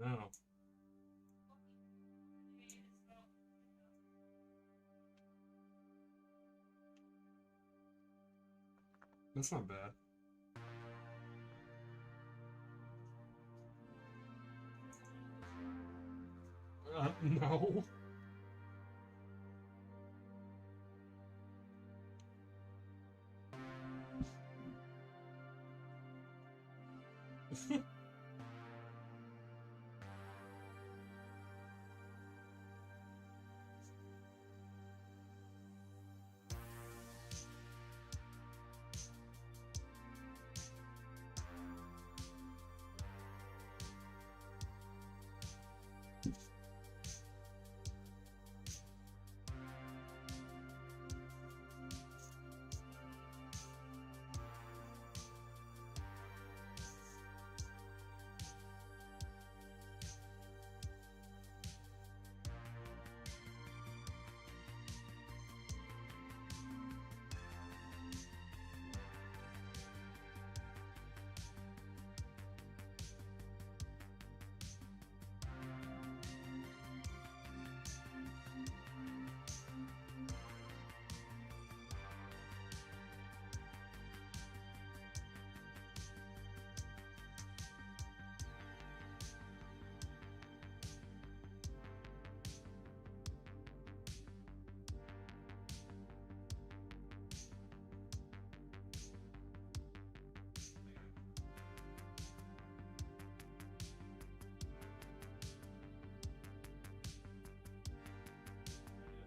No. That's not bad. No. That's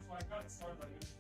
why I got it started like this.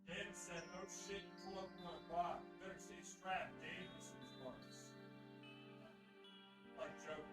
Dave said, "No shit, you pull up on my block. You better stay strapped, Dave." This was Marcus. Like joking.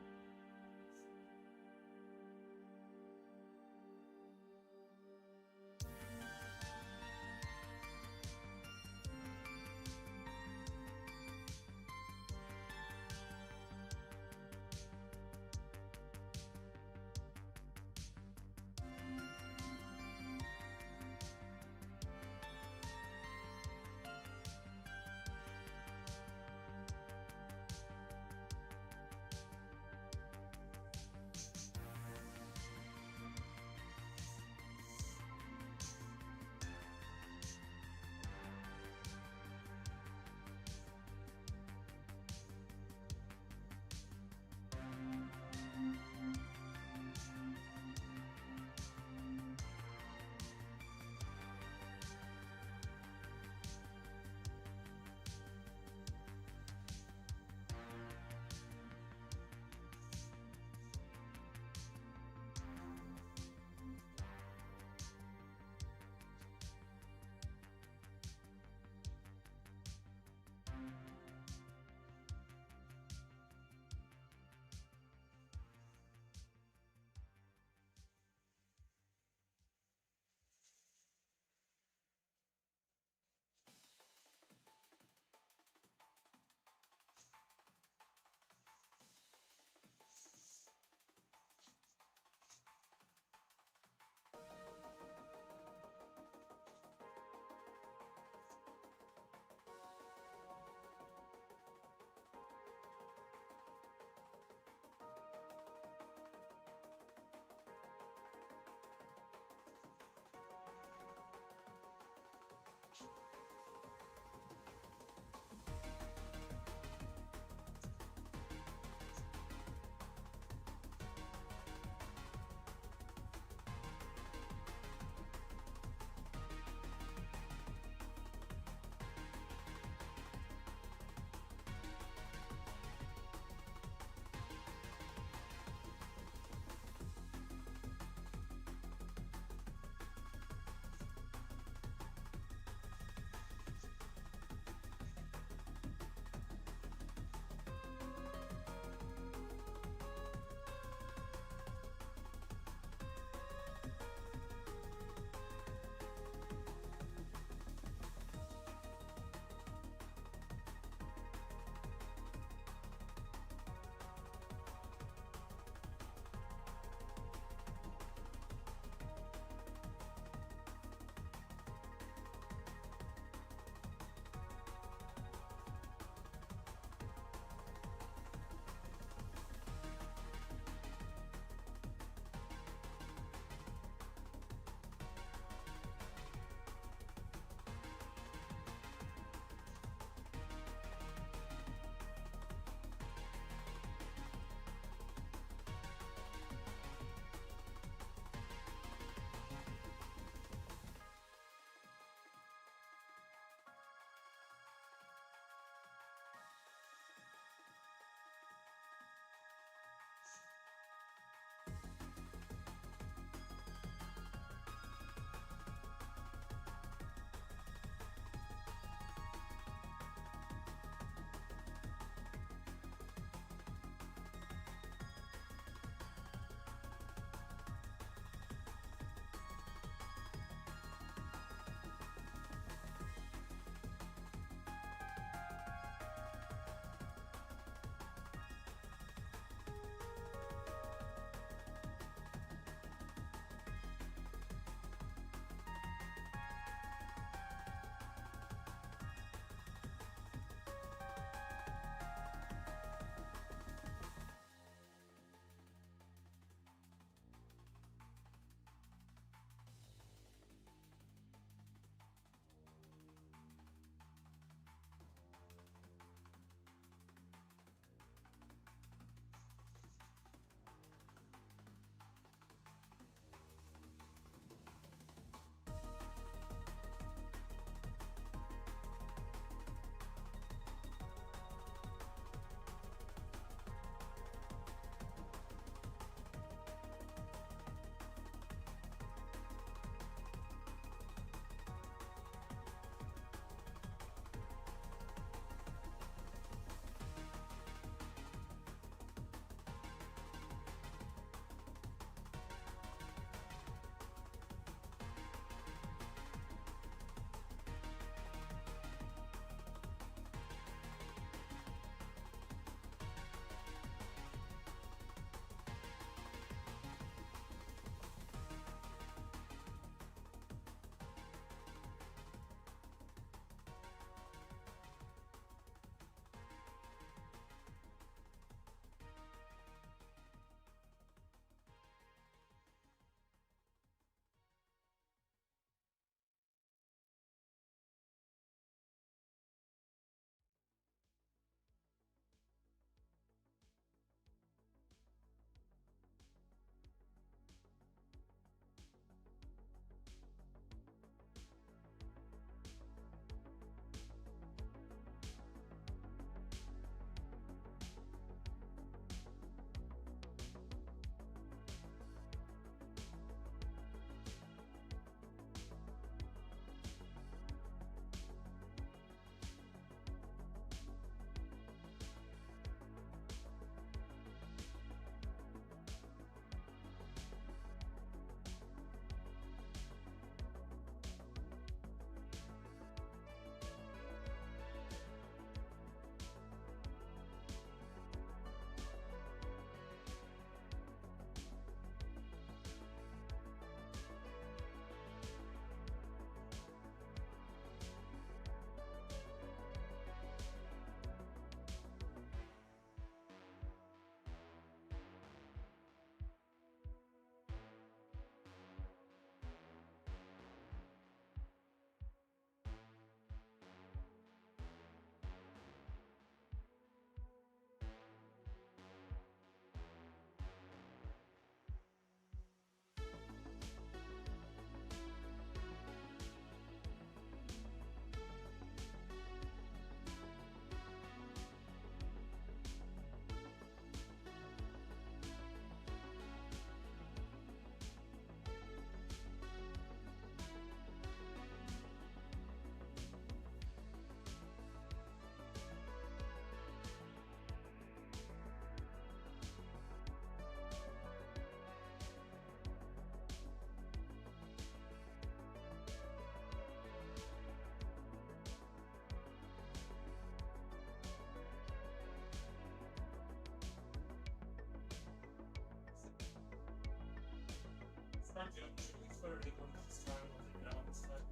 clarity when this time will take it out this time.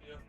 Yeah.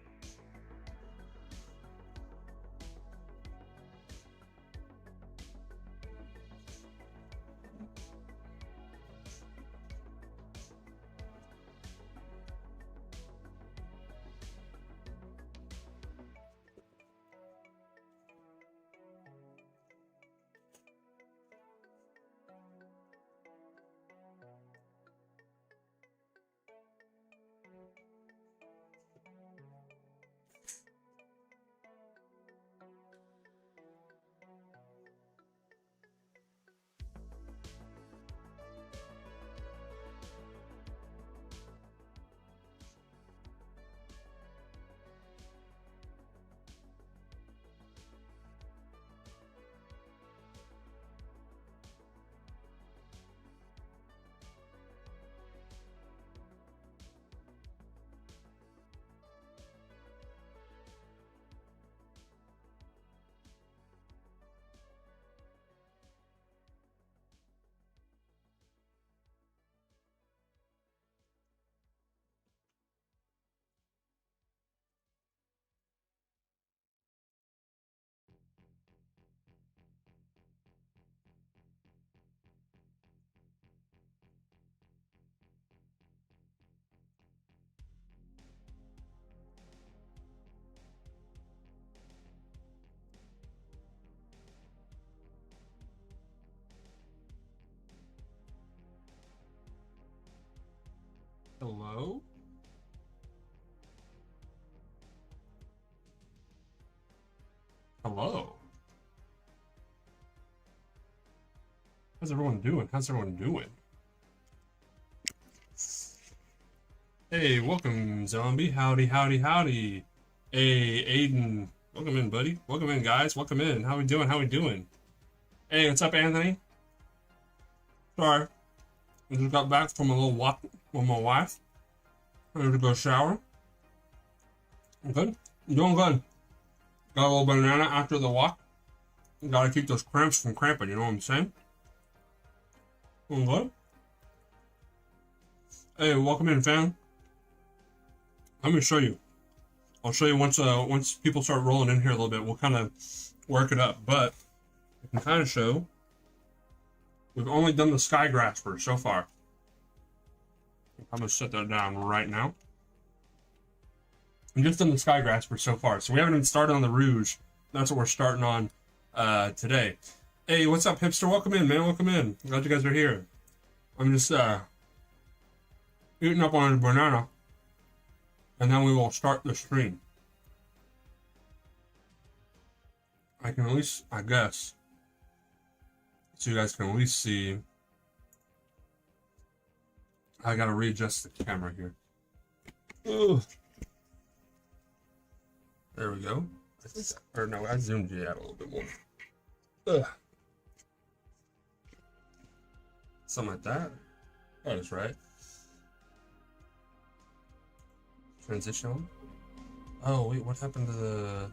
Hello? Hello? How's everyone doing? How's everyone doing? Hey, welcome, zombie. Howdy, howdy, howdy. Hey, Aiden. Welcome in, buddy. Welcome in, guys. Welcome in. How we doing? How we doing? Hey, what's up, Anthony? Sorry. I just got back from a little walk with my wife. I need to go shower. I'm good. I'm doing good. Got a little banana after the walk. Gotta keep those cramps from cramping, you know what I'm saying? Doing good. Hey, welcome in, fam. Let me show you. I'll show you once people start rolling in here a little bit. We'll kind of work it up, but I can kind of show. We've only done the Sky Grasper so far. I'm gonna set that down right now. We've just done the Sky Grasper so far, so we haven't even started on the Rouge. That's what we're starting on today. Hey, what's up, hipster? Welcome in, man. Welcome in. Glad you guys are here. I'm just eating up on a banana, and then we will start the stream. I can at least, I guess, so you guys can at least see. I gotta readjust the camera here. Ugh. There we go. Or no, I zoomed you out a little bit more. Ugh. Something like that. That is right. Transition. Oh wait, what happened to the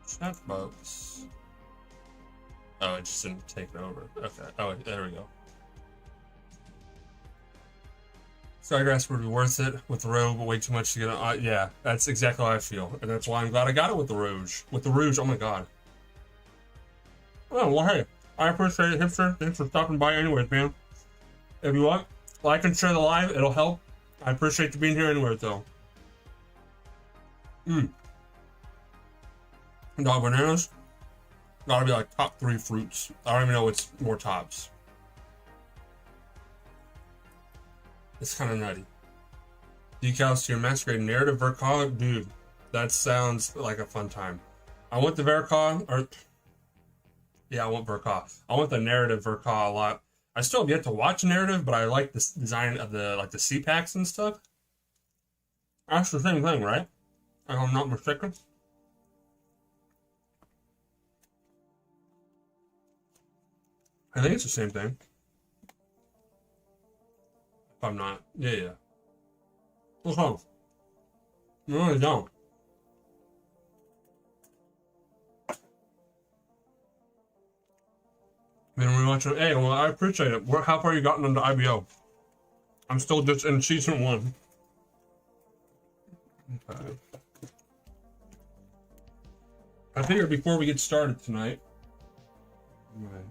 chat box? Oh, it just didn't take it over. Okay. Oh, there we go. Skygrass would be worth it with the robe, but way too much to get on. Yeah, that's exactly how I feel. And that's why I'm glad I got it with the Rouge. With the Rouge, oh my god. Oh, well, hey. I appreciate it, hipster. Thanks for stopping by anyways, man. If you want, like and share the live. It'll help. I appreciate you being here anyways, though. Dog bananas. Gotta be like top 3 fruits. I don't even know what's more tops. It's kind of nutty. Decals to your masquerade narrative Verkaw, dude. That sounds like a fun time. I want the Verkaw, or yeah, I want Verkaw. I want the narrative Verkaw a lot. I still have yet to watch narrative, but I like the design of the C packs and stuff. That's the same thing, right? If I'm not mistaken. I think it's the same thing. If I'm not. Yeah, yeah. Okay. No, I don't. Been rewatching. Hey, well, I appreciate it. How far you gotten into IBO? I'm still just in season 1. Okay. I figured before we get started tonight. Right.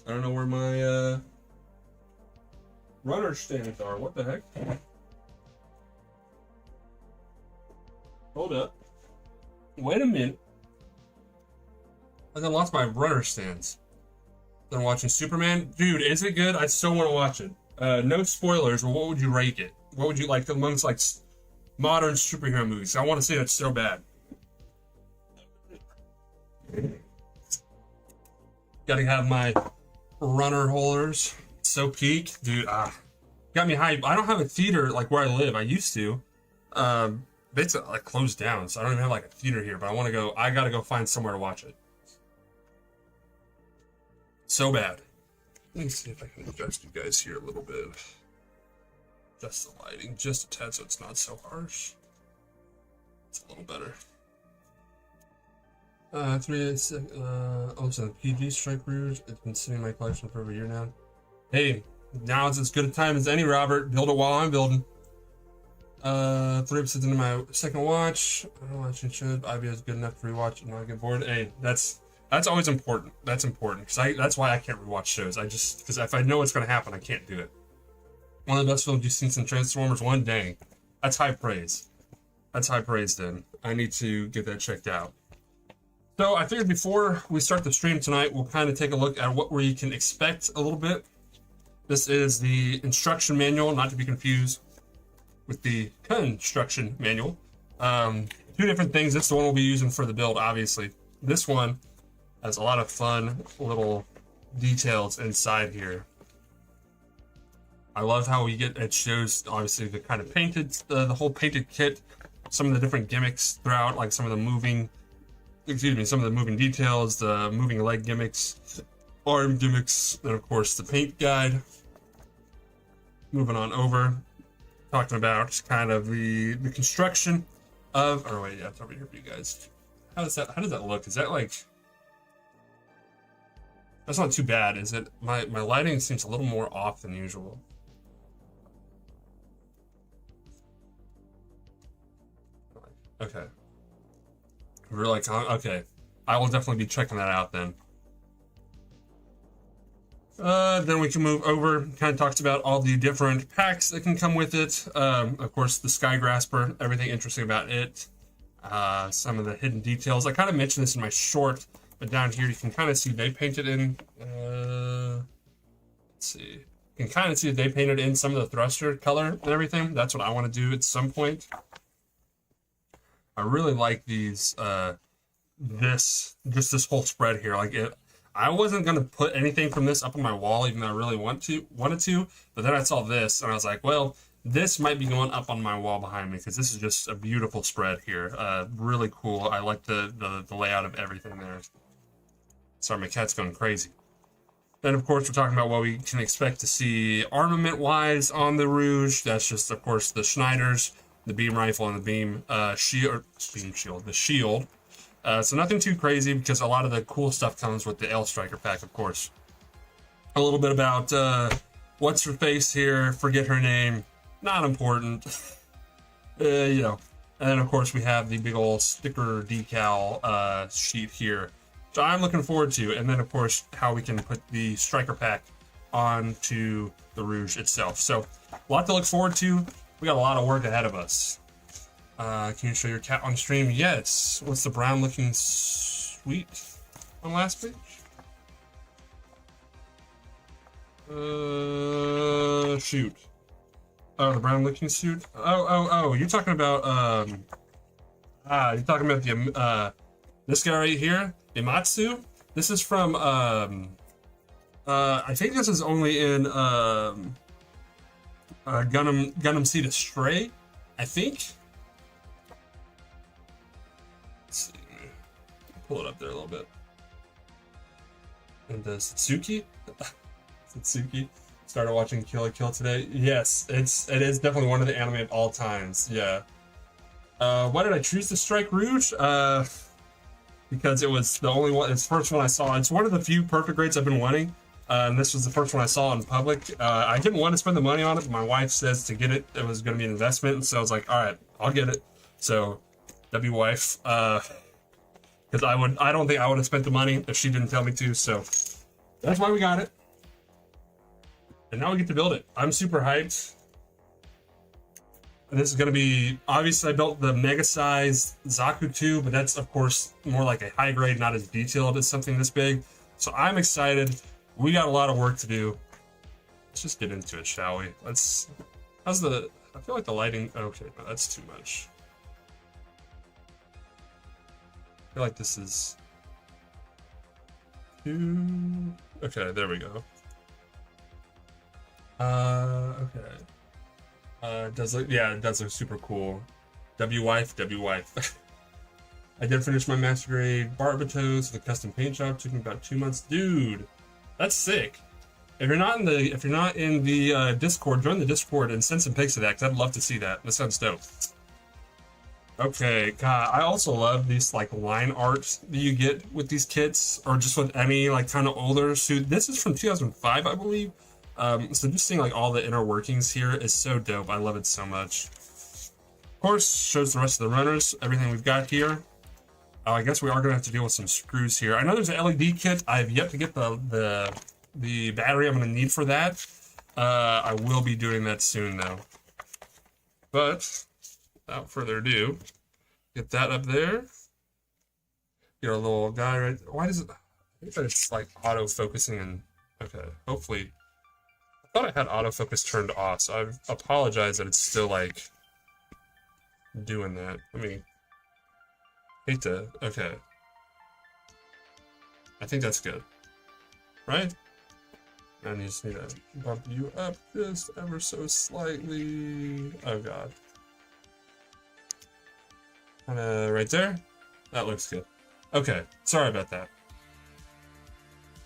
I don't know where my runner stands are. What the heck? Hold up. Wait a minute. I then lost my runner stands. Then watching Superman. Dude, is it good? I still want to watch it. No spoilers, but what would you rate it? What would you like amongst like modern superhero movies? I want to say that's so bad. Gotta have my runner holders. So peak. Dude, got me hyped. I don't have a theater like where I live. I used to. It's like closed down, so I don't even have like a theater here, but I gotta go find somewhere to watch it. So bad. Let me see if I can adjust you guys here a little bit. Just the lighting, just a tad, so it's not so harsh. It's a little better. 386. Oh, so PG Strike Rouge. It's been sitting in my collection for over a year now. Hey, now it's as good a time as any, Robert. Build it while I'm building. 3 episodes into my second watch. I don't know what you should. IBO is good enough to rewatch and not get bored. Hey, that's always important. That's important because that's why I can't rewatch shows. Because if I know what's going to happen, I can't do it. One of the best films you've seen since Transformers 1. Dang, that's high praise. That's high praise. Then I need to get that checked out. So I figured before we start the stream tonight, we'll kind of take a look at what we can expect a little bit. This is the instruction manual, not to be confused with the construction manual. 2 different things. This is the one we'll be using for the build, obviously. This one has a lot of fun little details inside here. I love how it shows obviously the kind of painted, the whole painted kit, some of the different gimmicks throughout, like some of the moving details, the moving leg gimmicks, arm gimmicks, and of course the paint guide. Moving on over, talking about kind of the construction of, oh wait, yeah, it's over here for you guys. How does that look? Is that like, that's not too bad, is it? My lighting seems a little more off than usual. Okay. We're like, okay. I will definitely be checking that out then. Then we can move over. Kind of talks about all the different packs that can come with it. Of course, the Sky Grasper, everything interesting about it. Some of the hidden details. I kind of mentioned this in my short, but down here you can kind of see they painted in. Let's see. You can kind of see that they painted in some of the thruster color and everything. That's what I want to do at some point. I really like these. This whole spread here. Like I wasn't gonna put anything from this up on my wall, even though I really wanted to. But then I saw this, and I was like, well, this might be going up on my wall behind me because this is just a beautiful spread here. Really cool. I like the layout of everything there. Sorry, my cat's going crazy. Then, of course, we're talking about what we can expect to see armament-wise on the Rouge. That's just, of course, the Schneiders, the beam rifle, and the beam shield. The shield. So nothing too crazy because a lot of the cool stuff comes with the L Striker pack, of course. A little bit about what's her face here. Forget her name. Not important. You know. And then, of course, we have the big old sticker decal sheet here. So I'm looking forward to. And then, of course, how we can put the Striker pack onto the Rouge itself. So a lot to look forward to. We got a lot of work ahead of us. Can you show your cat on stream? Yes. What's the brown looking sweet on last page? Shoot. Oh, the brown looking suit? Oh, you're talking about, you're talking about the, this guy right here, Imatsu. This is from, I think this is only in, Gundam Seed Astray, I think. Let's see, pull it up there a little bit. And the Satsuki, Satsuki. Started watching Kill la Kill today. Yes, it is definitely one of the anime of all times. Yeah. Why did I choose to strike Rouge? Because it was the only one. It's the first one I saw. It's one of the few perfect grades I've been wanting. And this was the first one I saw in public. I didn't want to spend the money on it, but my wife says to get it, it was going to be an investment. And so I was like, all right, I'll get it. So, W wife, because I don't think I would have spent the money if she didn't tell me to. So that's why we got it. And now we get to build it. I'm super hyped. And this is going to be, obviously I built the mega size Zaku 2, but that's of course more like a high grade, not as detailed as something this big. So I'm excited. We got a lot of work to do. Let's just get into it, shall we? I feel like the lighting, okay, no, that's too much. I feel like this is too, okay, there we go. Okay. It does look super cool. W wife. I did finish my master grade Barbatos with a custom paint job. Took me about 2 months. Dude, that's sick. If you're not in the Discord, join the Discord and send some pics of that, because I'd love to see that. That sounds dope. Okay, God, I also love these like line art that you get with these kits, or just with any like kind of older suit. This is from 2005, I believe. So just seeing like all the inner workings here is so dope. I love it so much. Of course, shows the rest of the runners, everything we've got here. I guess we are gonna have to deal with some screws here. I know there's an LED kit. I have yet to get the battery I'm gonna need for that. I will be doing that soon though. But without further ado, get that up there. Get a little guy right. Why does it? I think that it's like auto focusing and okay. Hopefully. I thought I had autofocus turned off, so I apologize that it's still like doing that. Okay. I think that's good. Right? I just need to bump you up just ever so slightly. Oh god. Kinda right there? That looks good. Okay, sorry about that.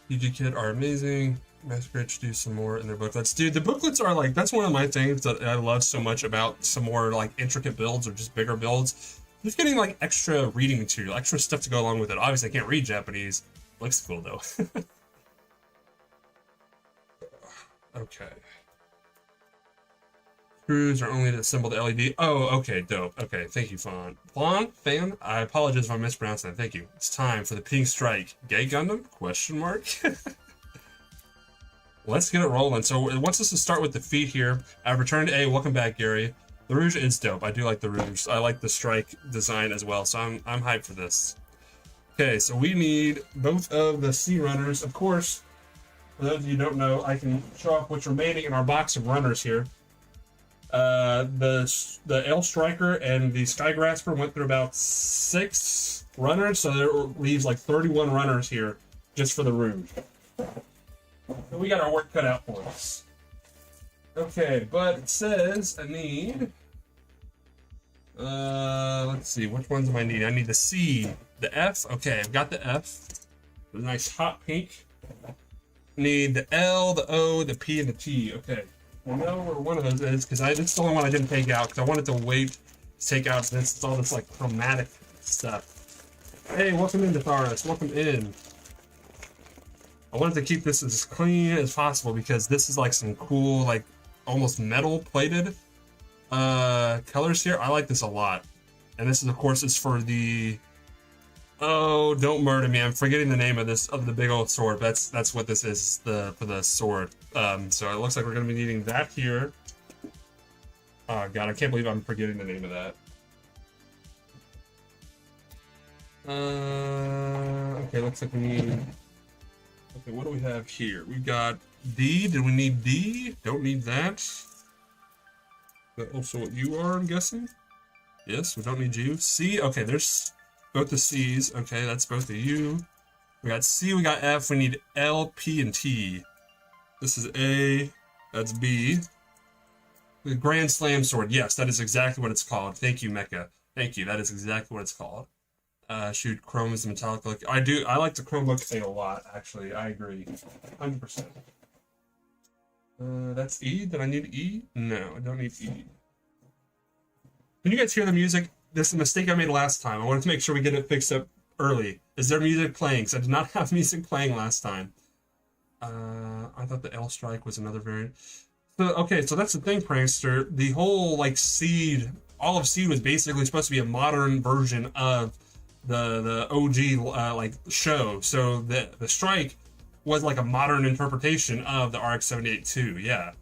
PG Kid are amazing. Master Grade should do some more in their booklets. Dude, the booklets are like, that's one of my things that I love so much about some more like intricate builds or just bigger builds. Just getting like extra reading material, extra stuff to go along with it. Obviously I can't read Japanese. Looks cool though. Okay. Screws are only to assemble the LED. Oh, okay, dope. Okay, thank you, Fan? I apologize if I mispronounced that. Thank you. It's time for the Pink Strike. Gay Gundam? Question mark? Let's get it rolling. So it wants us to start with the feet here. I've returned to A. Welcome back, Gary. The Rouge is dope. I do like the Rouge. I like the strike design as well, so I'm hyped for this. Okay, so we need both of the C runners. Of course, for those of you who don't know, I can show off what's remaining in our box of runners here. The L Striker and the Sky Grasper went through about 6 runners, so there leaves like 31 runners here just for the Rouge. So we got our work cut out for us. Okay, but it says I need, let's see, which ones do I need? I need the C, the F. Okay, I've got the F. The nice hot pink. Need the L, the O, the P, and the T. Okay, I know where one of those is because it's the only one I didn't take out because I wanted to wait to take out this. It's all this like chromatic stuff. Hey, welcome in, Datharis. Welcome in. I wanted to keep this as clean as possible because this is like some cool, like almost metal plated colors here. I like this a lot. And this is, of course, is for the, oh, don't murder me. I'm forgetting the name of this, of the big old sword. That's what this is, for the sword. So it looks like we're going to be needing that here. Oh god, I can't believe I'm forgetting the name of that. Okay, looks like we need, okay, what do we have here? We've got D. Did we need D? Don't need that. Is that also what you are, I'm guessing? Yes, we don't need you. C. Okay, there's both the C's. Okay, that's both the U. We got C, we got F. We need L, P, and T. This is A. That's B. The Grand Slam Sword. Yes, that is exactly what it's called. Thank you, Mecha. Thank you. That is exactly what it's called. Shoot, chrome is the metallic look. I like the chrome look thing a lot, actually. I agree. 100%. That's E. Did I need E? No, I don't need E. Can you guys hear the music? This is a mistake I made last time. I wanted to make sure we get it fixed up early. Is there music playing? Because I did not have music playing last time. I thought the L strike was another variant. So, okay, so that's the thing, Prankster. The whole, like, Seed, all of Seed was basically supposed to be a modern version of the OG, like, show. So the strike was like a modern interpretation of the RX-78-2, yeah.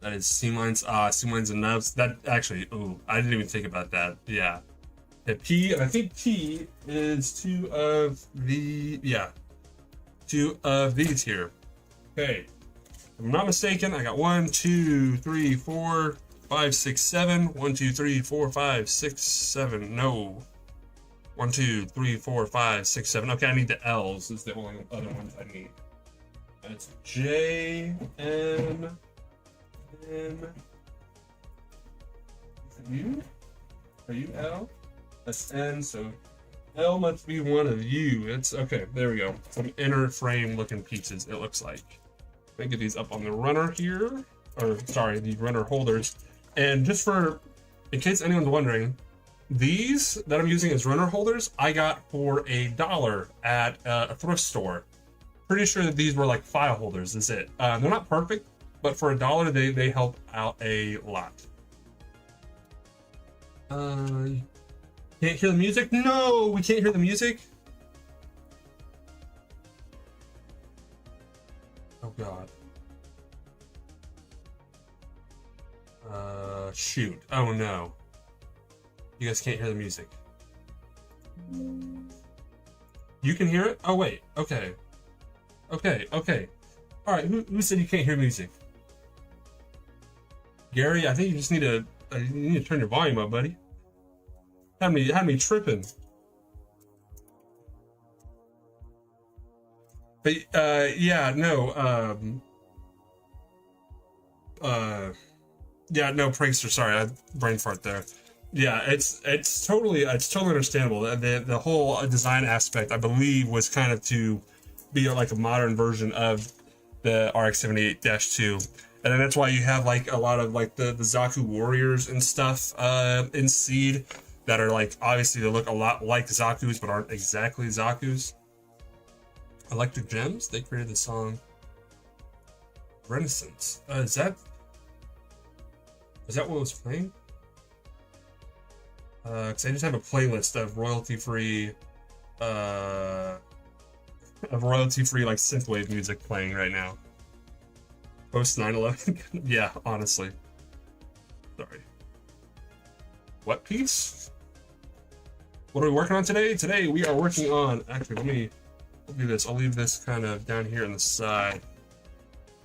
That is C-Lines, C-Lines and Nubs. That actually, ooh, I didn't even think about that, yeah. P, and I think P is two of the, yeah. Two of these here. Okay. If I'm not mistaken, I got 1, 2, 3, 4, 5, 6, 7. 1, 2, 3, 4, 5, 6, 7. No. 1, 2, 3, 4, 5, 6, 7. Okay, I need the L's. Is the only other ones I need. That's J, N, N. Is it U? Are you L? That's N, so L must be one of you. It's okay. There we go. Some inner frame looking pieces, it looks like. Let me get these up on the runner here. Or, sorry, the runner holders. And just for, in case anyone's wondering, these that I'm using as runner holders, I got for $1 at a thrift store. Pretty sure that these were like file holders, is it. They're not perfect, but for $1, they help out a lot. Can't hear the music? No, we can't hear the music? Oh god. Shoot. Oh no. You guys can't hear the music. You can hear it? Oh wait, okay. Okay. Alright, who said you can't hear music? Gary, I think you just need to turn your volume up, buddy. Had me tripping. But yeah, no, yeah, no, Prankster, sorry, I brain fart there. Yeah, it's totally understandable. The whole design aspect, I believe, was kind of to be like a modern version of the RX-78-2. And then that's why you have like a lot of like the Zaku warriors and stuff in Seed that are like, obviously they look a lot like Zaku's but aren't exactly Zaku's. Electric Gems, they created the song Renaissance. Is that what was playing? Because I just have a playlist of royalty-free like synthwave music playing right now. Post 9/11. Yeah, honestly. Sorry. What piece? What are we working on today? Today we are working on. Actually, I'll do this. I'll leave this kind of down here on the side.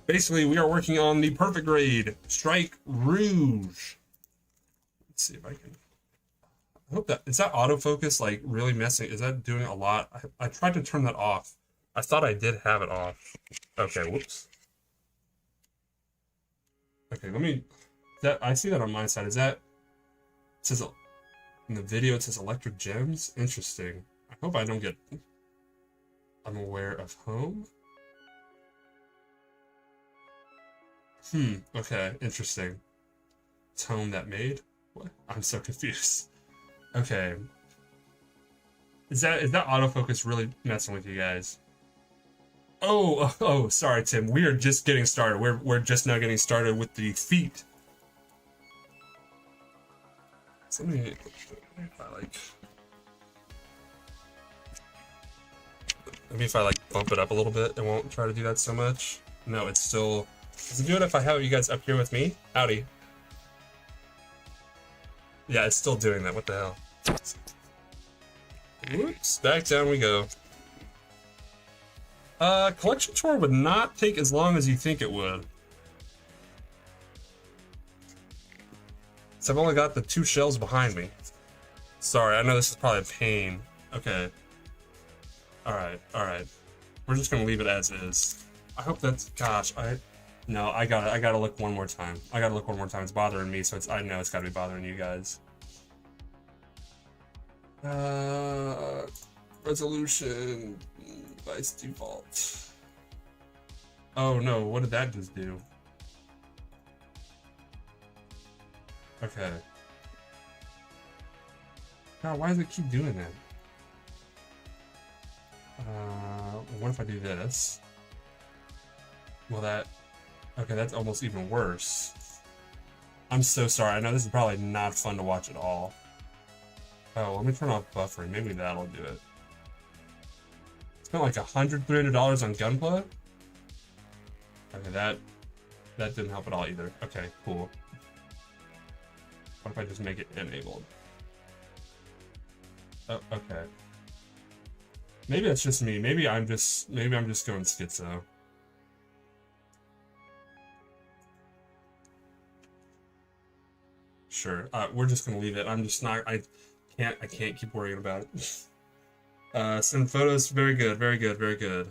Basically, we are working on the perfect grade Strike Rouge. Let's see if I can. I hope that is that autofocus like really messing. Is that doing a lot? I tried to turn that off. I thought I did have it off. Okay, whoops. Okay, let me. I see that on my side. Is that? It says in the video. It says Electric Gems. Interesting. I hope I don't get. I'm aware of home. Okay, interesting. It's home that made? What? I'm so confused. Okay. Is that autofocus really messing with you guys? Oh, sorry, Tim. We are just getting started. We're just now getting started with the feet. So let me if I bump it up a little bit. It won't try to do that so much. No, it's still. Does it do it if I have you guys up here with me? Howdy. Yeah, it's still doing that. What the hell? Whoops. Back down we go. Collection tour would not take as long as you think it would. So I've only got the 2 shells behind me. Sorry, I know this is probably a pain. Okay. Alright. We're just gonna leave it as is. I hope that's. Gosh, no, I gotta look one more time. It's bothering me, so I know it's gotta be bothering you guys. Resolution by default. Oh no, what did that just do? Okay. God, why does it keep doing that? What if I do this? Well, that... Okay, that's almost even worse. I'm so sorry. I know this is probably not fun to watch at all. Oh, let me turn off buffering. Maybe that'll do it. Spent like $100-$300 on Gunpla? Okay, that didn't help at all either. Okay, cool. What if I just make it enabled? Oh, okay. Maybe that's just me. Maybe I'm just going schizo. Sure. We're just gonna leave it. I'm just not. I can't keep worrying about it. Send photos. Very good. Very good. Very good.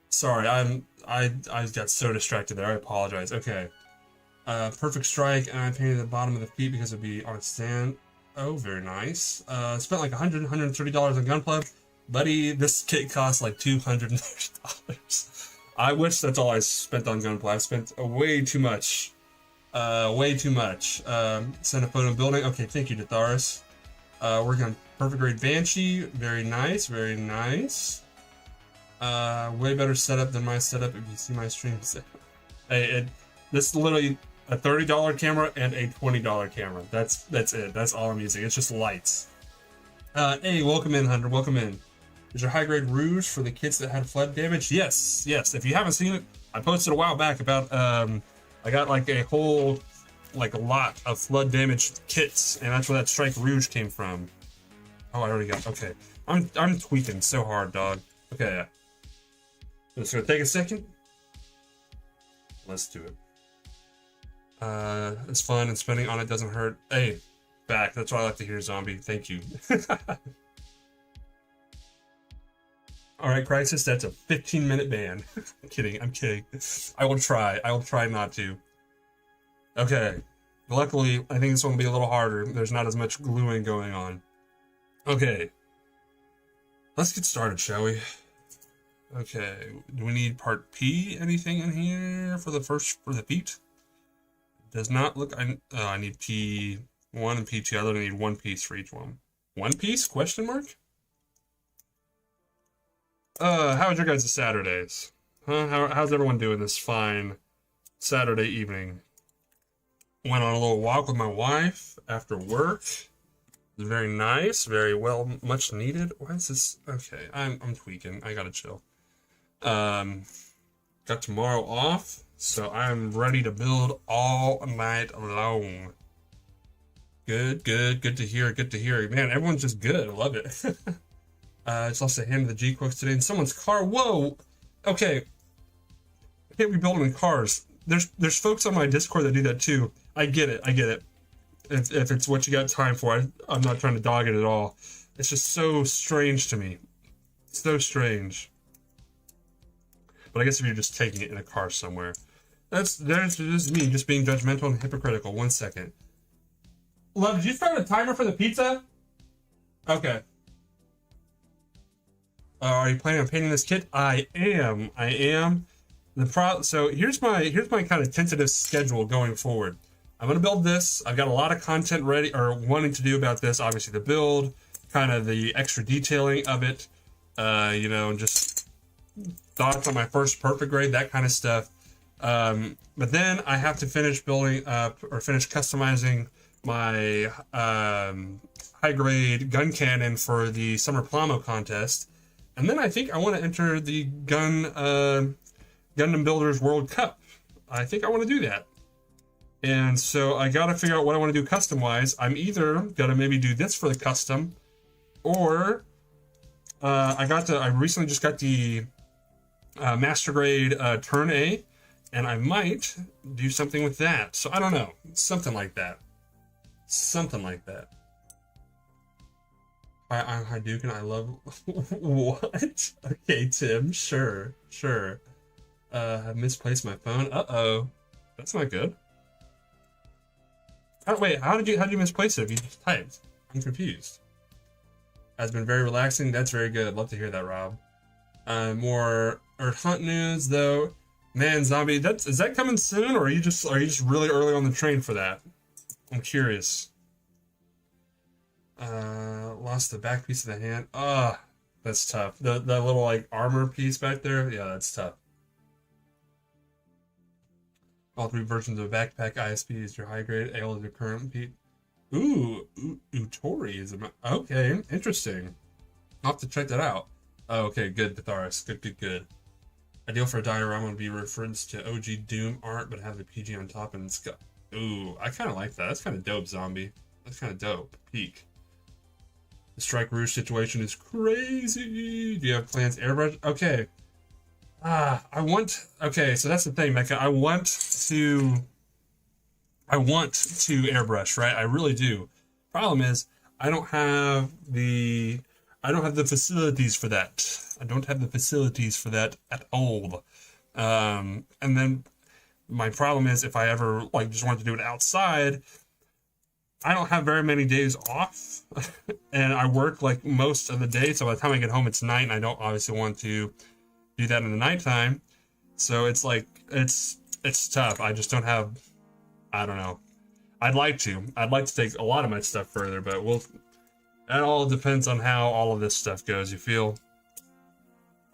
Sorry. I got so distracted there. I apologize. Okay. Perfect strike, and I painted the bottom of the feet because it'd be on stand. Oh, very nice. Spent like $130 on Gunpla. Buddy, this kit costs like $230. I wish that's all I spent on Gunpla. I spent way too much. Way too much. Send a photo building. Okay, thank you, Datharis. Working on perfect grade Banshee. Very nice, very nice. Way better setup than my setup if you see my streams. Hey, this is literally a $30 camera and a $20 camera. That's it. That's all I'm using. It's just lights. Hey, welcome in, Hunter. Welcome in. Is your high grade Rouge for the kits that had flood damage? Yes, yes. If you haven't seen it, I posted a while back about I got like a whole a lot of flood damaged kits, and that's where that Strike Rouge came from. Oh, I already got. Okay, I'm tweaking so hard, dog. Okay, it's gonna take a second. Let's do it. It's fun and spending on it doesn't hurt. Hey, back. That's what I like to hear, Zombie. Thank you. All right, Crisis. That's a 15-minute ban. I'm kidding. I'm kidding. I will try. I will try not to. Okay. Luckily, I think this one will be a little harder. There's not as much gluing going on. Okay. Let's get started, shall we? Okay. Do we need part P? Anything in here for the feet? Does not look. I need P1 and P2. I literally need one piece for each one. One piece? Question mark? How was your guys' Saturdays? Huh? How's everyone doing this fine Saturday evening? Went on a little walk with my wife after work. It was very nice, very well, much needed. Why is this? Okay, I'm tweaking. I gotta chill. Got tomorrow off, so I'm ready to build all night long. Good to hear. Good to hear. Man, everyone's just good. I love it. Just lost a hand of the G-Quicks today in someone's car. Whoa! Okay. I can't be building cars. There's folks on my Discord that do that too. I get it. If it's what you got time for, I'm not trying to dog it at all. It's just so strange to me. So strange. But I guess if you're just taking it in a car somewhere. There's me just being judgmental and hypocritical. 1 second. Love, did you start a timer for the pizza? Okay. Are you planning on painting this kit? I am. So here's my kind of tentative schedule going forward. I'm gonna build this. I've got a lot of content ready or wanting to do about this. Obviously the build, kind of the extra detailing of it, just thoughts on my first perfect grade, that kind of stuff. But then I have to finish building or finish customizing my high grade gun cannon for the Summer Plamo contest. And then I think I want to enter the Gundam Builders World Cup. I think I want to do that. And so I got to figure out what I want to do custom-wise. I'm either going to maybe do this for the custom, or I recently just got the Master Grade Turn A, and I might do something with that. So I don't know. Something like that. I'm Hadouken. I love... What? Okay, Tim. Sure. I misplaced my phone. Uh-oh. That's not good. Wait, how did you misplace it if you just typed? I'm confused. Has been very relaxing. That's very good. Love to hear that, Rob. More Earth Hunt news, though. Man, zombie, is that coming soon, or are you just really early on the train for that? I'm curious. Lost the back piece of the hand. Ah, that's tough. The little like armor piece back there. Yeah, that's tough. All three versions of backpack ISP is your high grade. Ale is your current P. Utori is okay. Interesting. I'll have to check that out. Oh, okay, good, Pitharis. Good. Ideal for a diorama would be reference to OG Doom art, but have the PG on top and it's got. Ooh, I kind of like that. That's kind of dope, zombie. That's kind of dope. Peak. The Strike Rouge situation is crazy. Do you have plans airbrush? Okay. I want. Okay, so that's the thing, Mecca. I want to airbrush, right? I really do. Problem is, I don't have the facilities for that. I don't have the facilities for that at all. And then my problem is if I ever like just wanted to do it outside, I don't have very many days off, and I work like most of the day. So by the time I get home, it's night, and I don't obviously want to do that in the nighttime. So it's like it's tough. I just don't have. I don't know. I'd like to. I'd like to take a lot of my stuff further, but that all depends on how all of this stuff goes. You feel?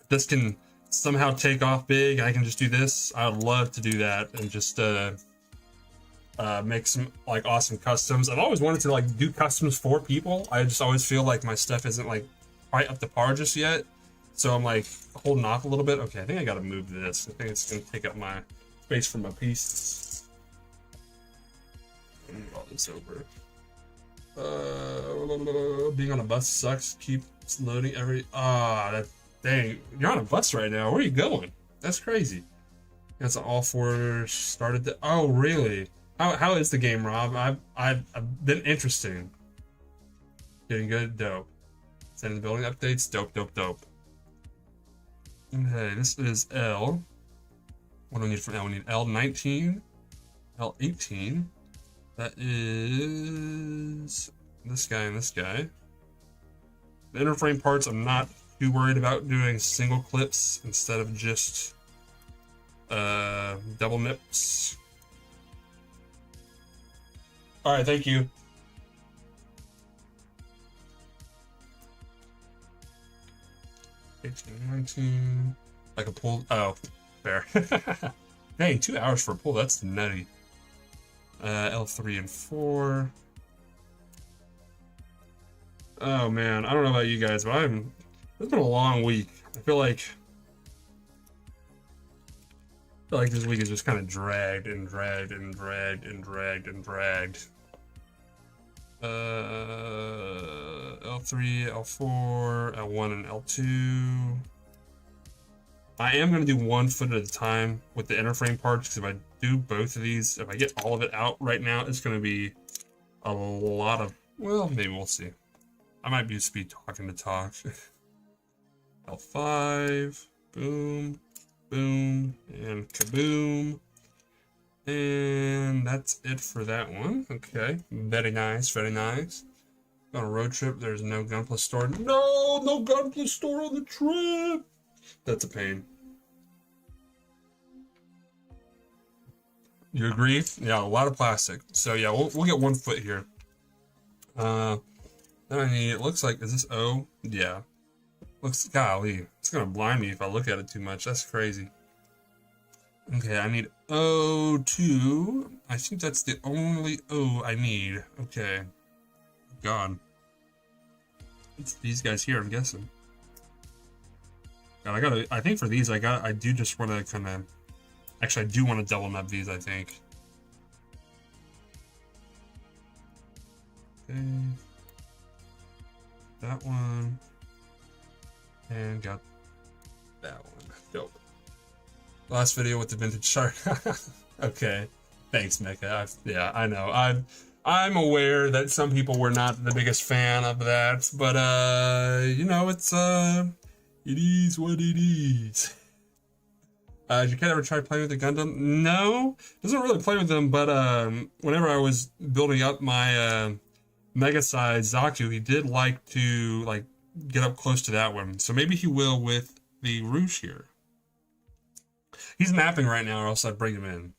If this can somehow take off big, I can just do this. I would love to do that and just make some like awesome customs. I've always wanted to like do customs for people. I just always feel like my stuff isn't like quite up to par just yet. So I'm like holding off a little bit. Okay, I think I gotta move this. I think it's gonna take up my space for my pieces. Move all this over. Being on a bus sucks. Keeps loading every. Dang, you're on a bus right now. Where are you going? That's crazy. That's all four started. Oh, really? How is the game, Rob? I've been interesting. Getting good, dope. Sending the building updates, dope. Okay, this is L. What do we need for L? We need L19, L18. That is this guy and this guy. The inner frame parts, I'm not too worried about doing single clips instead of just double nips. All right, thank you. I can pull. Oh, fair. Dang, 2 hours for a pull. That's nutty. L3 and 4. Oh man, I don't know about you guys, but it's been a long week. I feel like this week is just kind of dragged. L3, L4, L1, and L2. I am going to do 1 foot at a time with the inner frame parts, because if I do both of these, if I get all of it out right now, it's going to be a lot of, well, maybe we'll see. I might just be talking to talk. L5, boom, and kaboom. And that's it for that one. Okay, very nice. On a road trip, there's no Gunpla store. No Gunpla store on the trip. That's a pain. You agree? Yeah, a lot of plastic. So yeah, we'll get 1 foot here. Then I need, it looks like, is this O? Yeah. Looks, golly, it's gonna blind me if I look at it too much. That's crazy. Okay, I need O2. I think that's the only O I need. Okay. God. It's these guys here, I'm guessing. God, I think for these, I do just want to kind of, actually, I do want to double nub these, I think. Okay. That one. And got that one. Dope. Last video with the vintage shark. Okay. Thanks, Mecca. Yeah, I know. I'm aware that some people were not the biggest fan of that, but you know, it is what it is. Did your cat ever try playing with the Gundam? No, doesn't really play with them, but whenever I was building up my mega size Zaku, he did like to get up close to that one. So maybe he will with the Rouge here. He's napping right now, or else I'd bring him in.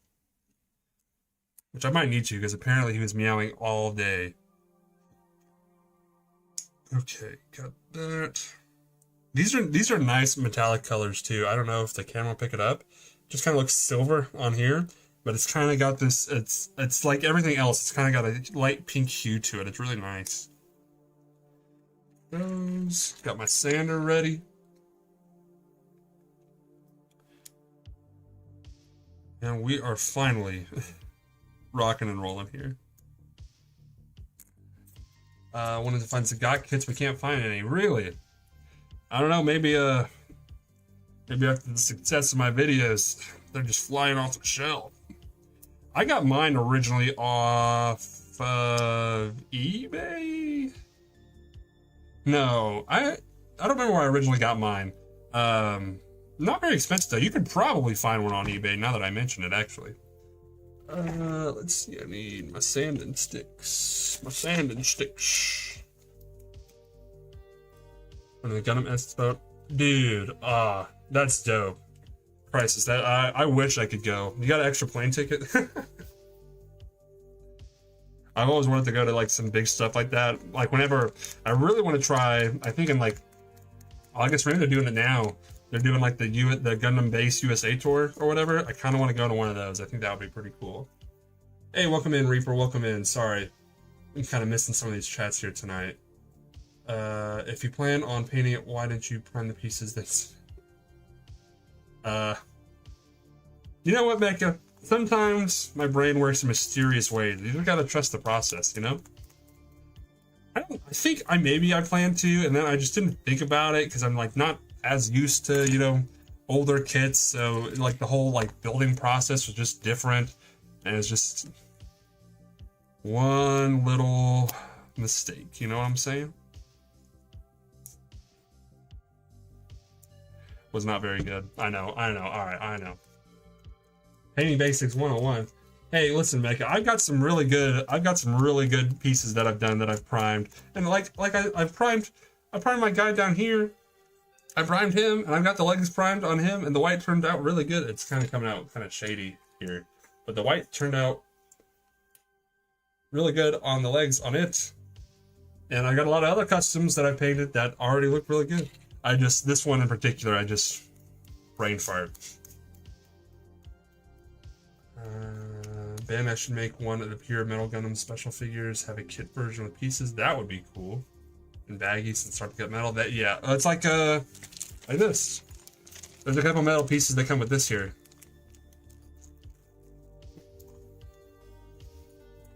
Which I might need to, because apparently he was meowing all day. Okay, got that. These are nice metallic colors too. I don't know if the camera will pick it up. Just kind of looks silver on here, but it's kind of got this. It's like everything else. It's kind of got a light pink hue to it. It's really nice. Got my sander ready. And we are finally rocking and rolling here. Wanted to find some GOT kits, we can't find any. Really? I don't know, maybe after the success of my videos, they're just flying off the shelf. I got mine originally off eBay? No, I don't remember where I originally got mine. Not very expensive though. You could probably find one on eBay now that I mention it, actually. Let's see, I need my sanding sticks. And the Gundam Expo. Dude, that's dope. Prices, that I wish I could go. You got an extra plane ticket? I've always wanted to go to like some big stuff like that. Like whenever I really want to try, I think in like August, maybe they're doing it now. They're doing like the Gundam Base USA tour or whatever. I kind of want to go to one of those. I think that would be pretty cool. Hey, welcome in, Reaper. Welcome in. Sorry, I'm kind of missing some of these chats here tonight. If you plan on painting it, why didn't you prime the pieces? That's you know what, Becca? Sometimes my brain works in mysterious ways. You just gotta trust the process, you know? I think I planned to, and then I just didn't think about it because I'm like not as used to, you know, older kits. So like the whole like building process was just different, and it's just one little mistake. You know what I'm saying? Was not very good. I know. All right, I know. Painting Basics 101. Hey, listen, Mecca. I've got some really good pieces that I've done that I've primed, and I've primed my guy down here. I primed him, and I've got the legs primed on him, and the white turned out really good. It's kind of coming out kind of shady here, but the white turned out really good on the legs on it. And I got a lot of other customs that I painted that already look really good. This one in particular, I just brain fired. Ben, I should make one of the pure Metal Gundam special figures, have a kit version with pieces. That would be cool. And baggies and start to get metal. That, yeah, it's like this. There's a couple metal pieces that come with this here.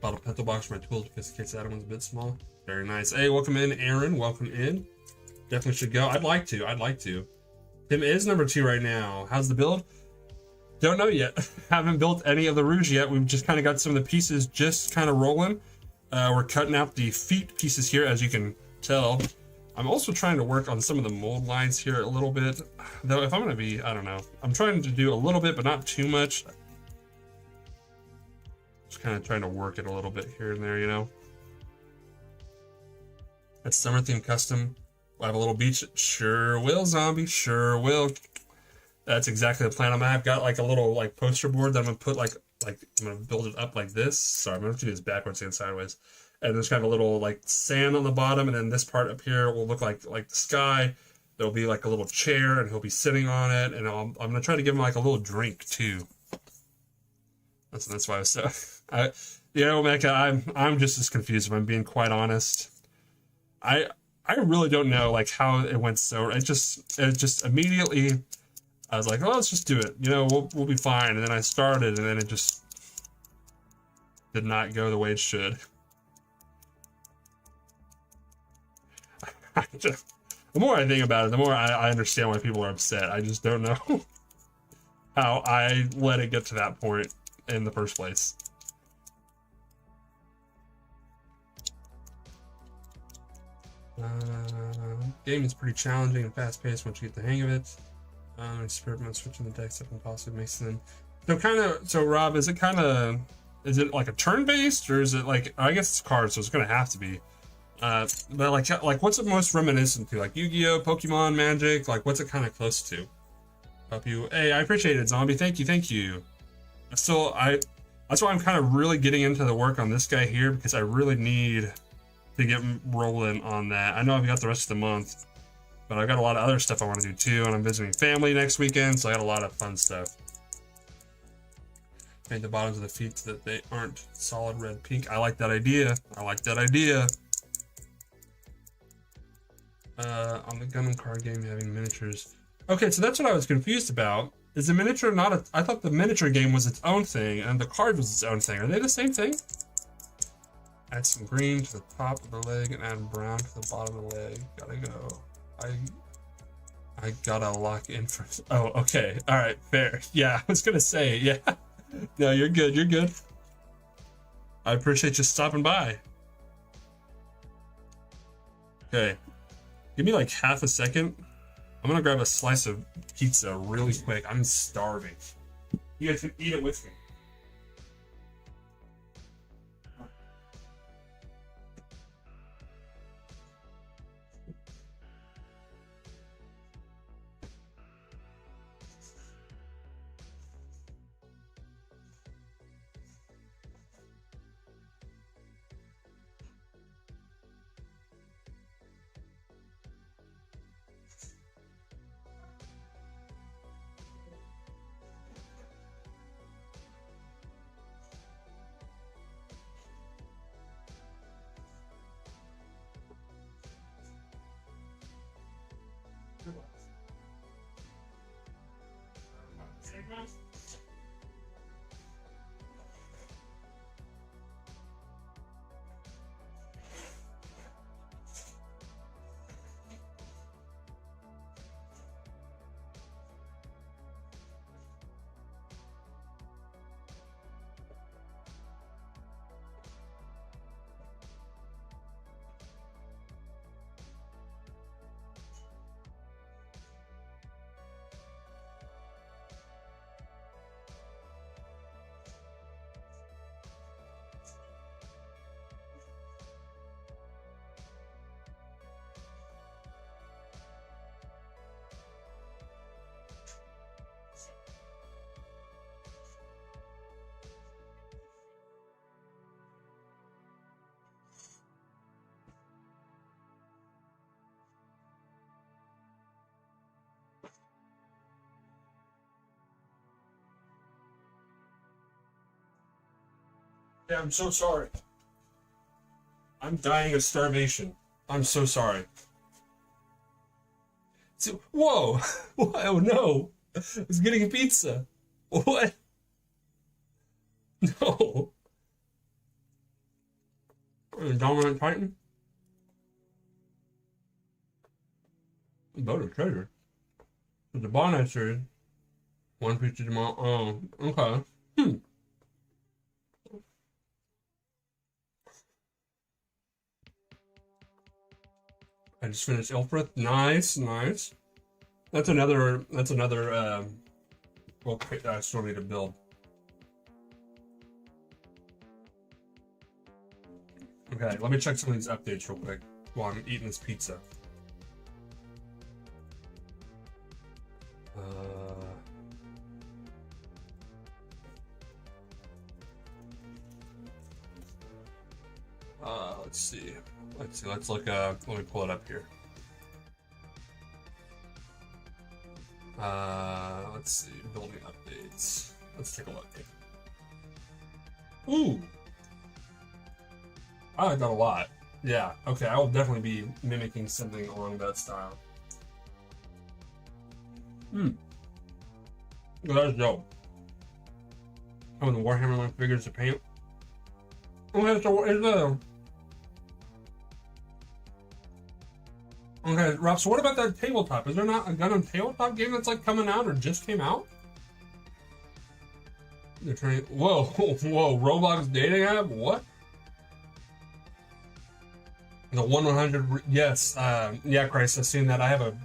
Bought a pencil box for my tools because in case that one's a bit small. Very nice. Hey, welcome in, Aaron. Welcome in. Definitely should go. I'd like to. Tim is number 2 right now. How's the build? Don't know yet. Haven't built any of the Rouge yet. We've just kind of got some of the pieces just kind of rolling. We're cutting out the feet pieces here, as you can tell. I'm also trying to work on some of the mold lines here a little bit. Though if I'm going to be, I don't know. I'm trying to do a little bit, but not too much. Just kind of trying to work it a little bit here and there, you know. That's summer theme custom. We'll have a little beach. Sure will, zombie. Sure will. That's exactly the plan. I've got like a little like poster board that I'm gonna put like I'm gonna build it up like this. Sorry, I'm gonna do this backwards and sideways. And there's kind of a little like sand on the bottom, and then this part up here will look like the sky. There'll be like a little chair, and he'll be sitting on it. And I'm gonna try to give him like a little drink too. That's why I was so. You know, Mecca, I'm just as confused if I'm being quite honest. I really don't know like how it went so. It just immediately. I was like, oh, let's just do it. You know, we'll be fine. And then I started, and then it just did not go the way it should. The more I think about it, the more I understand why people are upset. I just don't know how I let it get to that point in the first place. Game is pretty challenging and fast-paced once you get the hang of it. Experiment switching the decks up and possibly makes them. So Rob, is it like a turn-based, or is it like, I guess it's cards, so it's gonna have to be. But like what's it most reminiscent to? Like Yu-Gi-Oh, Pokemon, Magic, like what's it kind of close to? Help you. Hey, I appreciate it, Zombie. Thank you, thank you. Still, that's why I'm kind of really getting into the work on this guy here, because I really need to get rolling on that. I know I've got the rest of the month, but I've got a lot of other stuff I want to do too, and I'm visiting family next weekend, so I got a lot of fun stuff. Paint the bottoms of the feet so that they aren't solid red pink. I like that idea. I like that idea. On the Gundam card game, having miniatures. Okay, so that's what I was confused about. Is the miniature not a... I thought the miniature game was its own thing, and the card was its own thing. Are they the same thing? Add some green to the top of the leg, and add brown to the bottom of the leg. Gotta go. I gotta lock in for... Oh, okay. Alright, fair. Yeah, I was gonna say, yeah. No, you're good, you're good. I appreciate you stopping by. Okay. Give me like half a second. I'm gonna grab a slice of pizza really quick. I'm starving. You guys can eat it with me. Yeah, I'm so sorry. I'm dying of starvation. I'm so sorry. So, whoa! Oh no! I was getting a pizza. What? No. Dominant Titan? Voted treasure. The bonnet series. One pizza tomorrow. Oh, okay. I just finished Ilfrith. Nice, nice. That's another well, I still need to build. Okay, let me check some of these updates real quick while I'm eating this pizza. Let's see. Let's look. Let me pull it up here. Let's see. Building updates. Let's take a look. Ooh. I like that a lot. Yeah. Okay. I will definitely be mimicking something along that style. Oh, that's dope. Oh, the Warhammer line figures to paint. Okay, so is the... Okay, Rob, so what about that tabletop? Is there not a Gundam tabletop game that's like coming out or just came out? They're trying... Whoa, whoa, Roblox dating app? What? The 1-100... Yes, yeah, Christ, I've seen that. I have a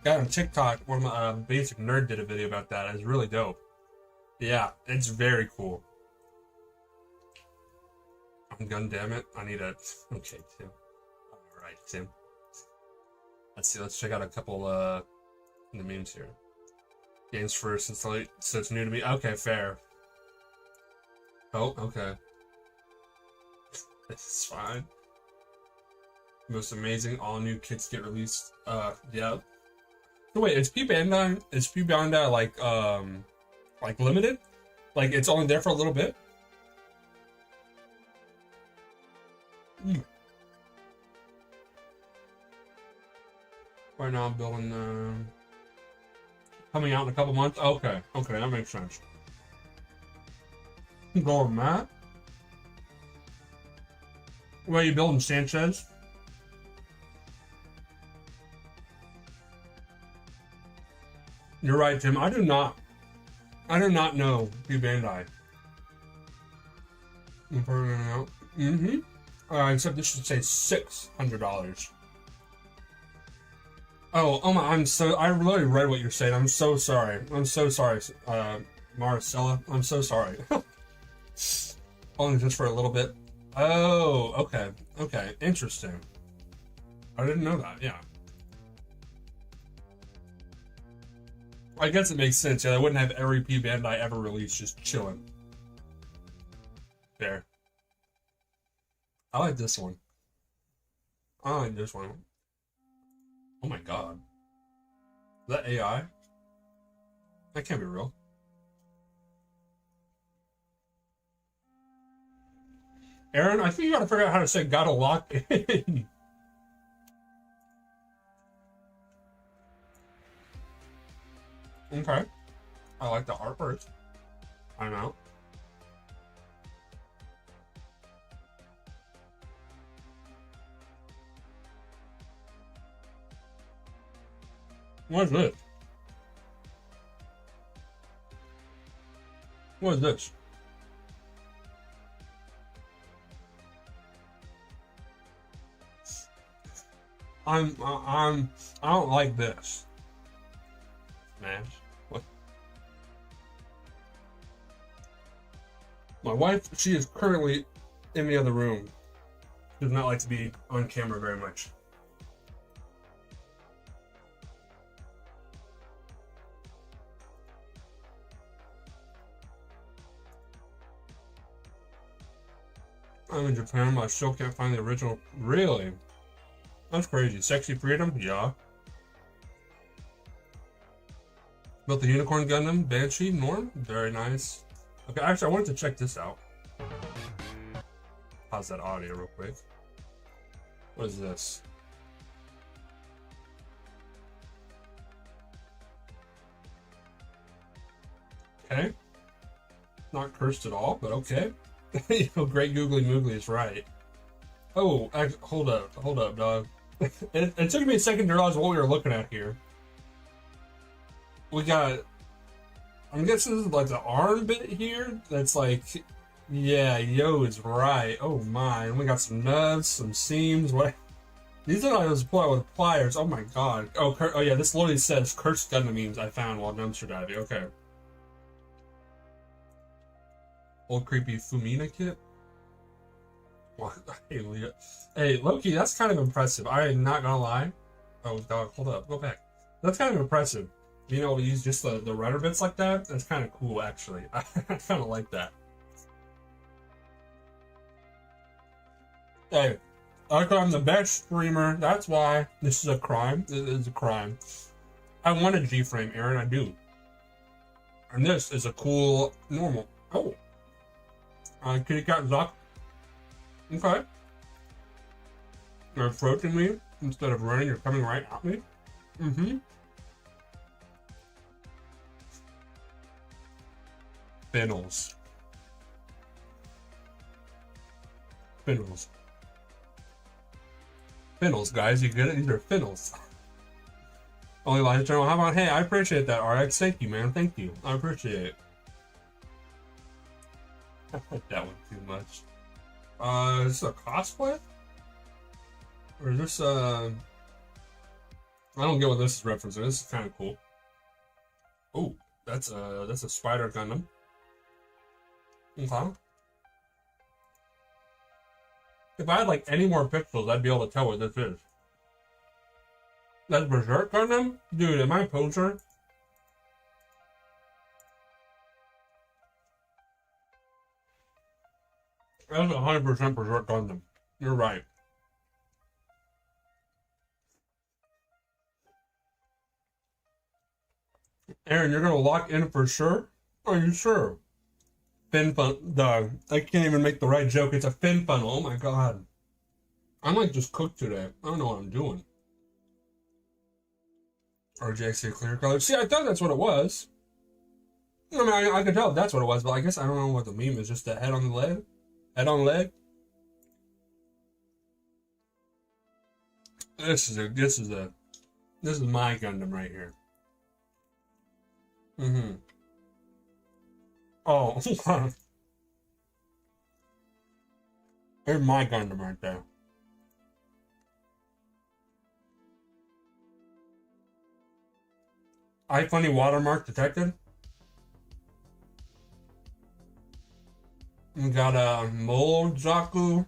guy on TikTok, one of my basic nerd did a video about that. It's really dope. Yeah, it's very cool. Gundam it. I need a... Okay, Tim. Alright, Tim. Let's see, let's check out a couple the memes here. Games first, so it's new to me. Okay, fair. Oh, okay. This is fine. Most amazing all new kits get released. Yeah. So wait, is P Bandai like limited? Like it's only there for a little bit? Right now I'm building coming out in a couple months. Okay, that makes sense. Going Matt. Where are you building, Sanchez? You're right, Tim. I do not know P Bandai. Mm-hmm. Except this should say $600. Oh my! I really read what you're saying. I'm so sorry. Maricela. I'm so sorry. Only just for a little bit. Oh, okay. Interesting. I didn't know that. Yeah. I guess it makes sense. Yeah, they wouldn't have every P Bandai ever released just chilling. There. I like this one. Oh my god. Is that AI? That can't be real. Aaron, I think you gotta figure out how to say gotta lock in. Okay. I like the artwork. I'm out. What is this? What is this? I don't like this. Smash. What? My wife, she is currently in the other room. She does not like to be on camera very much. I'm in Japan, but I still can't find the original. Really? That's crazy. Sexy Freedom? Yeah. Built the Unicorn Gundam, Banshee, Norm? Very nice. Okay, actually, I wanted to check this out. Pause that audio real quick. What is this? Okay. Not cursed at all, but okay. You know, Great Googly Moogly is right. Oh, hold up, dog. It took me a second to realize what we were looking at here. We got, I'm guessing this is like the arm bit here. That's like, yeah, yo is right. Oh my, and we got some nubs, some seams. What? These are not those pull with pliers. Oh my god. Oh yeah, this literally says cursed Gundam memes I found while dumpster diving. Okay. Old creepy Fumina kit. Hey, Loki, that's kind of impressive. I am not gonna lie. Oh, dog, hold up, go back. That's kind of impressive. Being able to use just the rudder bits like that, that's kind of cool, actually. I kind of like that. Hey, I'm the best streamer. That's why this is a crime. It is a crime. I want a G-frame, Aaron. I do. And this is a cool normal. Oh. Kitty Cat Zuck. Okay. You're approaching me instead of running. You're coming right at me. Mm-hmm. Finnels. Finnels. Finnels, guys. You get it? These are Finnels. Only Live Channel. How about, hey, I appreciate that, RX. Thank you, man. Thank you. I appreciate it. I like that one too much. Is this a cosplay? Or is this, I don't get what this is referencing. This is kind of cool. Oh, that's a Spider Gundam. Okay. If I had like any more pixels, I'd be able to tell what this is. That's Berserk Gundam? Dude, am I a poser? That's 100% Berserk Gundam. You're right. Aaron, you're gonna lock in for sure? Are you sure? Fin fun, dog. I can't even make the right joke. It's a fin funnel. Oh my god. I might just cook today. I don't know what I'm doing. RJC clear color. See, I thought that's what it was. I mean, I could tell that's what it was, but I guess I don't know what the meme is. Just the head on the leg? Head on the leg? This is my Gundam right here. Mm-hmm. Oh, there's my Gundam right there. iFunny watermark detected. We got a Moljaku.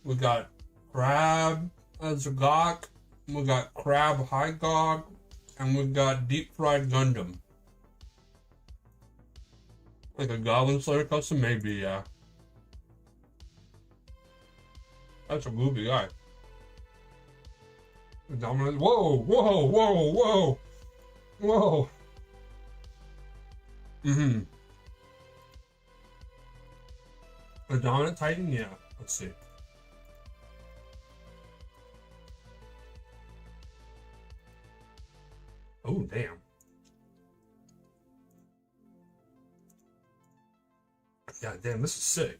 We got Crab Zagok. We got Crab Hygog. And we got Deep Fried Gundam. Like a Goblin Slayer custom? Maybe, yeah. That's a goofy guy. Dominant. Whoa, whoa, whoa, whoa. Whoa. Mm-hmm. A dominant titan? Yeah. Let's see. Oh, damn. God damn, this is sick.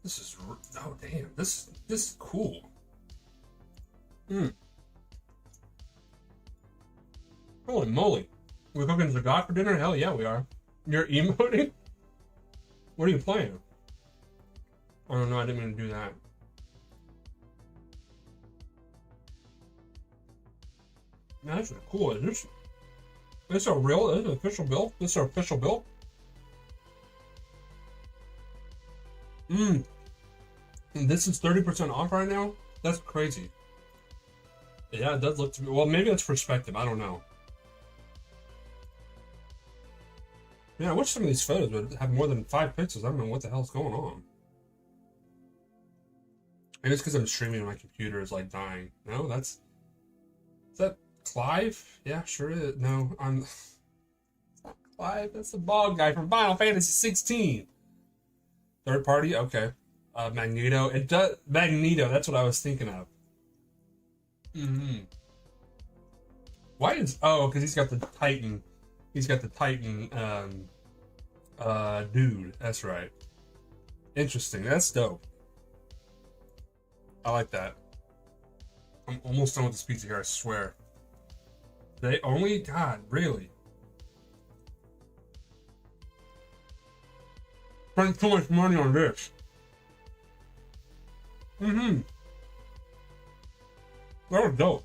This is... Oh, damn. This is cool. Hmm. Holy moly. We're cooking Zagat for dinner? Hell yeah, we are. You're emoting? What are you playing? I don't know, I didn't mean to do that. Man, that's cool. Is this a real, this is an official build? This is our official build? And this is 30% off right now? That's crazy. Yeah, it does look to me. Well, maybe that's perspective. I don't know. Yeah, I wish some of these photos would have more than 5 pixels. I don't know what the hell's going on. Maybe it's because I'm streaming and my computer is like dying. No, is that Clive? Yeah, sure is. No, I'm Clive. That's the bald guy from Final Fantasy 16. Third party, okay. Magneto. It does Magneto. That's what I was thinking of. Why is because he's got the Titan. He's got the Titan dude. That's right. Interesting. That's dope. I like that. I'm almost done with this pizza here, I swear. They only God, really. Spending too much money on this. That was dope.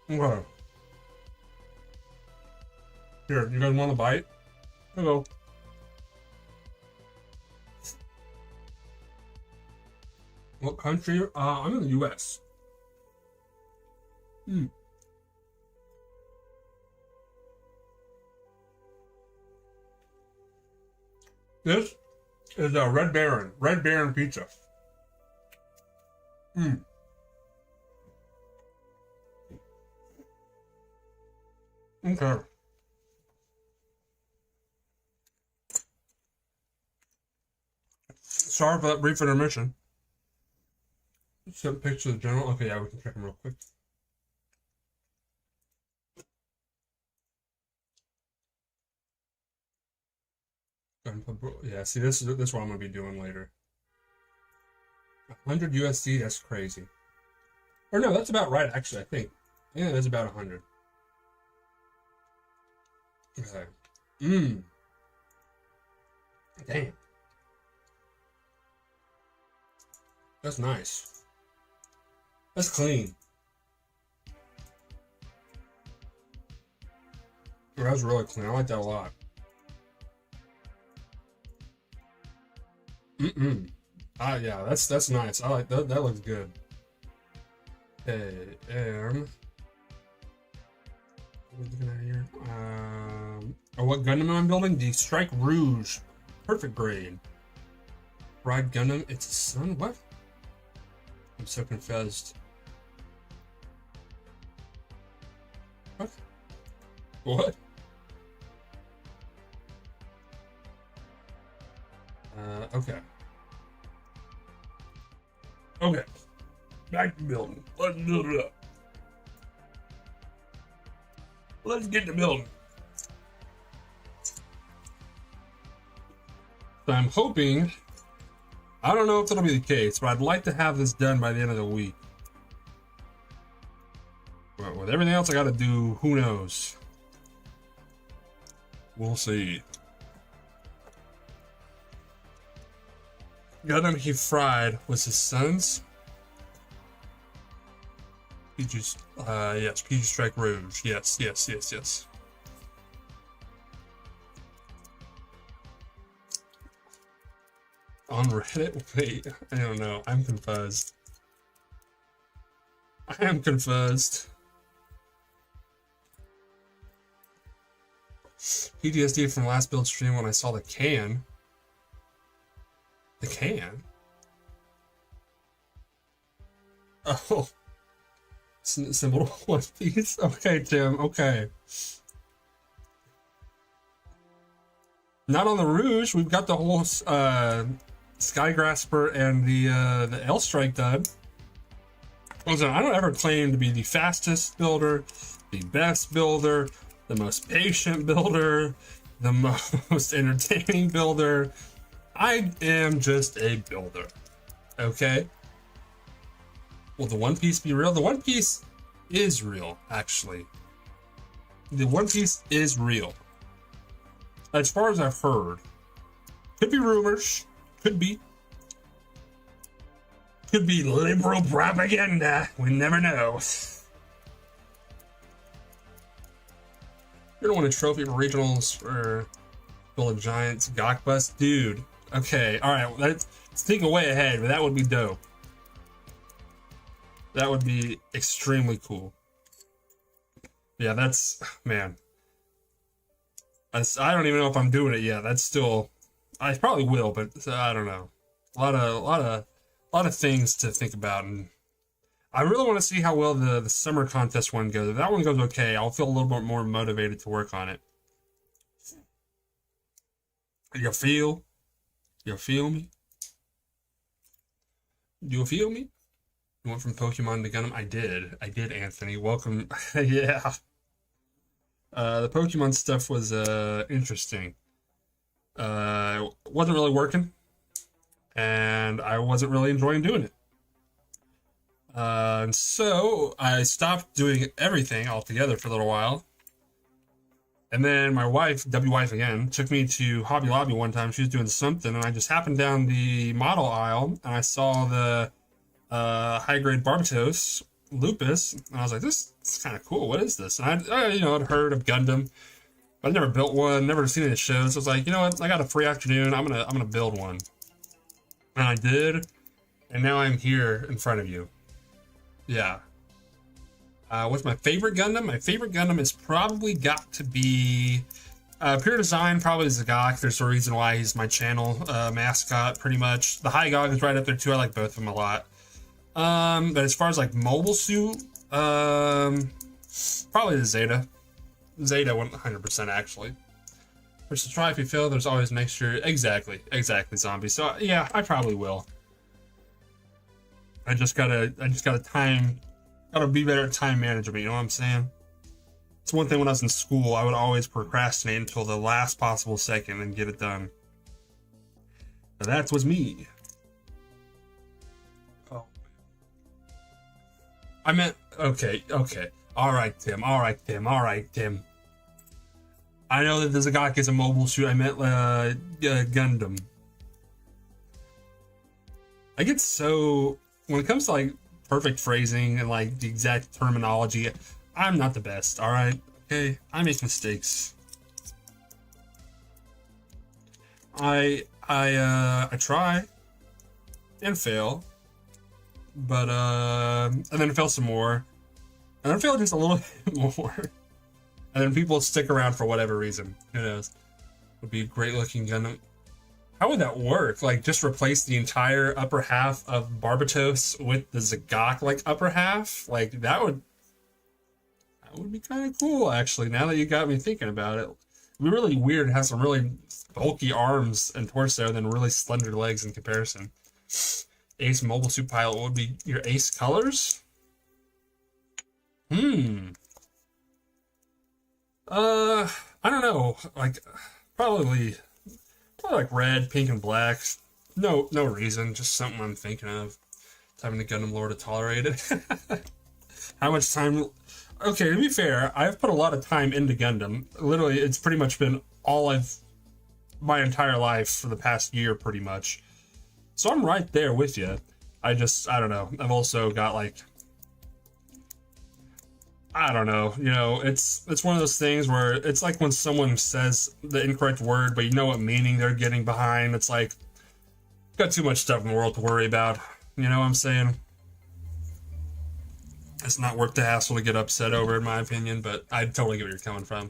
Okay. Here, you guys want a bite? Hello. What country? I'm in the U.S. This is a Red Baron pizza. Okay. Sorry for that brief intermission. Sent pictures of the general. Okay, yeah, we can check them real quick. Yeah, see, this is what I'm gonna be doing later. 100 USD. That's crazy. Or no, that's about right. Actually, I think. Yeah, that's about 100. Okay. Damn. That's nice. That's clean. That was really clean. I like that a lot. Yeah, that's nice. I like that. That looks good. Okay, and What are we looking at here? What Gundam am I building? The Strike Rouge. Perfect grade. Ride Gundam. It's a son? What? I'm so confused. What? What? Okay. Okay. Back to building. Let's build it up. Let's get to building. So I'm hoping, I don't know if that'll be the case, but I'd like to have this done by the end of the week. But with everything else I gotta do, who knows? We'll see. Gundam he fried was his son's. Yes, PG Strike Rouge. Yes. On Reddit? Wait, I don't know. I'm confused. I am confused. PTSD from last build stream when I saw the can. The can? Oh. Symbol One Piece? Okay, Tim, okay. Not on the Rouge. We've got the whole Skygrasper and the L Strike done. Listen, I don't ever claim to be the fastest builder, the best builder, the most patient builder, the most entertaining builder. I am just a builder. Okay? Will the One Piece be real? The One Piece is real, actually. The One Piece is real. As far as I've heard. Could be rumors. Could be. Could be liberal propaganda. We never know. You don't want a trophy for regionals for Build a Giants Gok Bus? Dude. Okay, alright. Well, let's think way ahead, but that would be dope. That would be extremely cool. Yeah, that's, man. I don't even know if I'm doing it yet. That's still, I probably will, but I don't know. A lot of things to think about, and I really want to see how well the summer contest one goes. If that one goes okay, I'll feel a little bit more motivated to work on it. You feel me? Do you feel me? You went from Pokemon to Gundam? I did, Anthony. Welcome. Yeah. The Pokemon stuff was interesting. Wasn't really working, and I wasn't really enjoying doing it. And so I stopped doing everything altogether for a little while. And then my wife, W-Wife again, took me to Hobby Lobby one time. She was doing something, and I just happened down the model aisle, and I saw the high-grade Barbatos Lupus, and I was like, this is kind of cool. What is this? And I'd heard of Gundam, but I never built one, never seen any shows. So I was like, you know what? I got a free afternoon. I'm gonna build one, and I did, and now I'm here in front of you. Yeah. What's my favorite Gundam? My favorite Gundam is probably got to be pure design. Probably Zagok. There's a reason why he's my channel mascot, pretty much. The High Gog is right up there too. I like both of them a lot. But as far as like mobile suit, probably the Zeta. Zeta 100% actually. There's a try if you fail, there's always next year. Exactly, zombie. So yeah, I probably will. I just gotta be better at time management, you know what I'm saying? It's one thing when I was in school, I would always procrastinate until the last possible second and get it done. But that was me. I meant, okay. Alright, Tim. I know that the Zagok is a mobile suit. I meant Gundam. I get so, when it comes to like perfect phrasing and like the exact terminology, I'm not the best, alright? Okay, I make mistakes. I try and fail. But and then fail some more, and then fail just a little bit more, And then people stick around for whatever reason. Who knows? Would be a great looking Gundam. How would that work? Like, just replace the entire upper half of Barbatos with the Zagok, like, upper half? Like, that would be kind of cool, actually, now that you got me thinking about it. It'd be really weird to have some really bulky arms and torso, and then really slender legs in comparison. Ace Mobile Suit Pilot, what would be your ace colors? I don't know. Like, probably like red, pink, and black. No reason. Just something I'm thinking of. Having the Gundam lore to tolerate it. How much time? Okay, to be fair, I've put a lot of time into Gundam. Literally, it's pretty much been my entire life for the past year, pretty much. So I'm right there with you. I don't know. I've also got like, I don't know. You know, it's one of those things where it's like when someone says the incorrect word, but you know what meaning they're getting behind. It's like, got too much stuff in the world to worry about. You know what I'm saying? It's not worth the hassle to get upset over, in my opinion, but I totally get where you're coming from.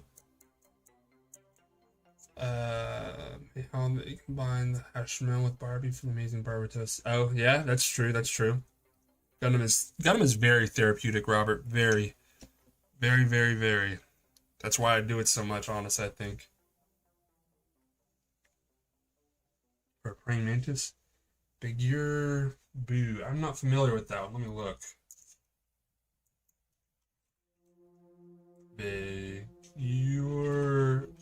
How you combine the Hashimoto with Barbie for the amazing Barbatos. Oh, yeah, that's true, that's true. Gundam is very therapeutic, Robert. Very, very, very, very. That's why I do it so much, honestly, I think. For a praying mantis? Figure Boo. I'm not familiar with that one. Let me look. Figure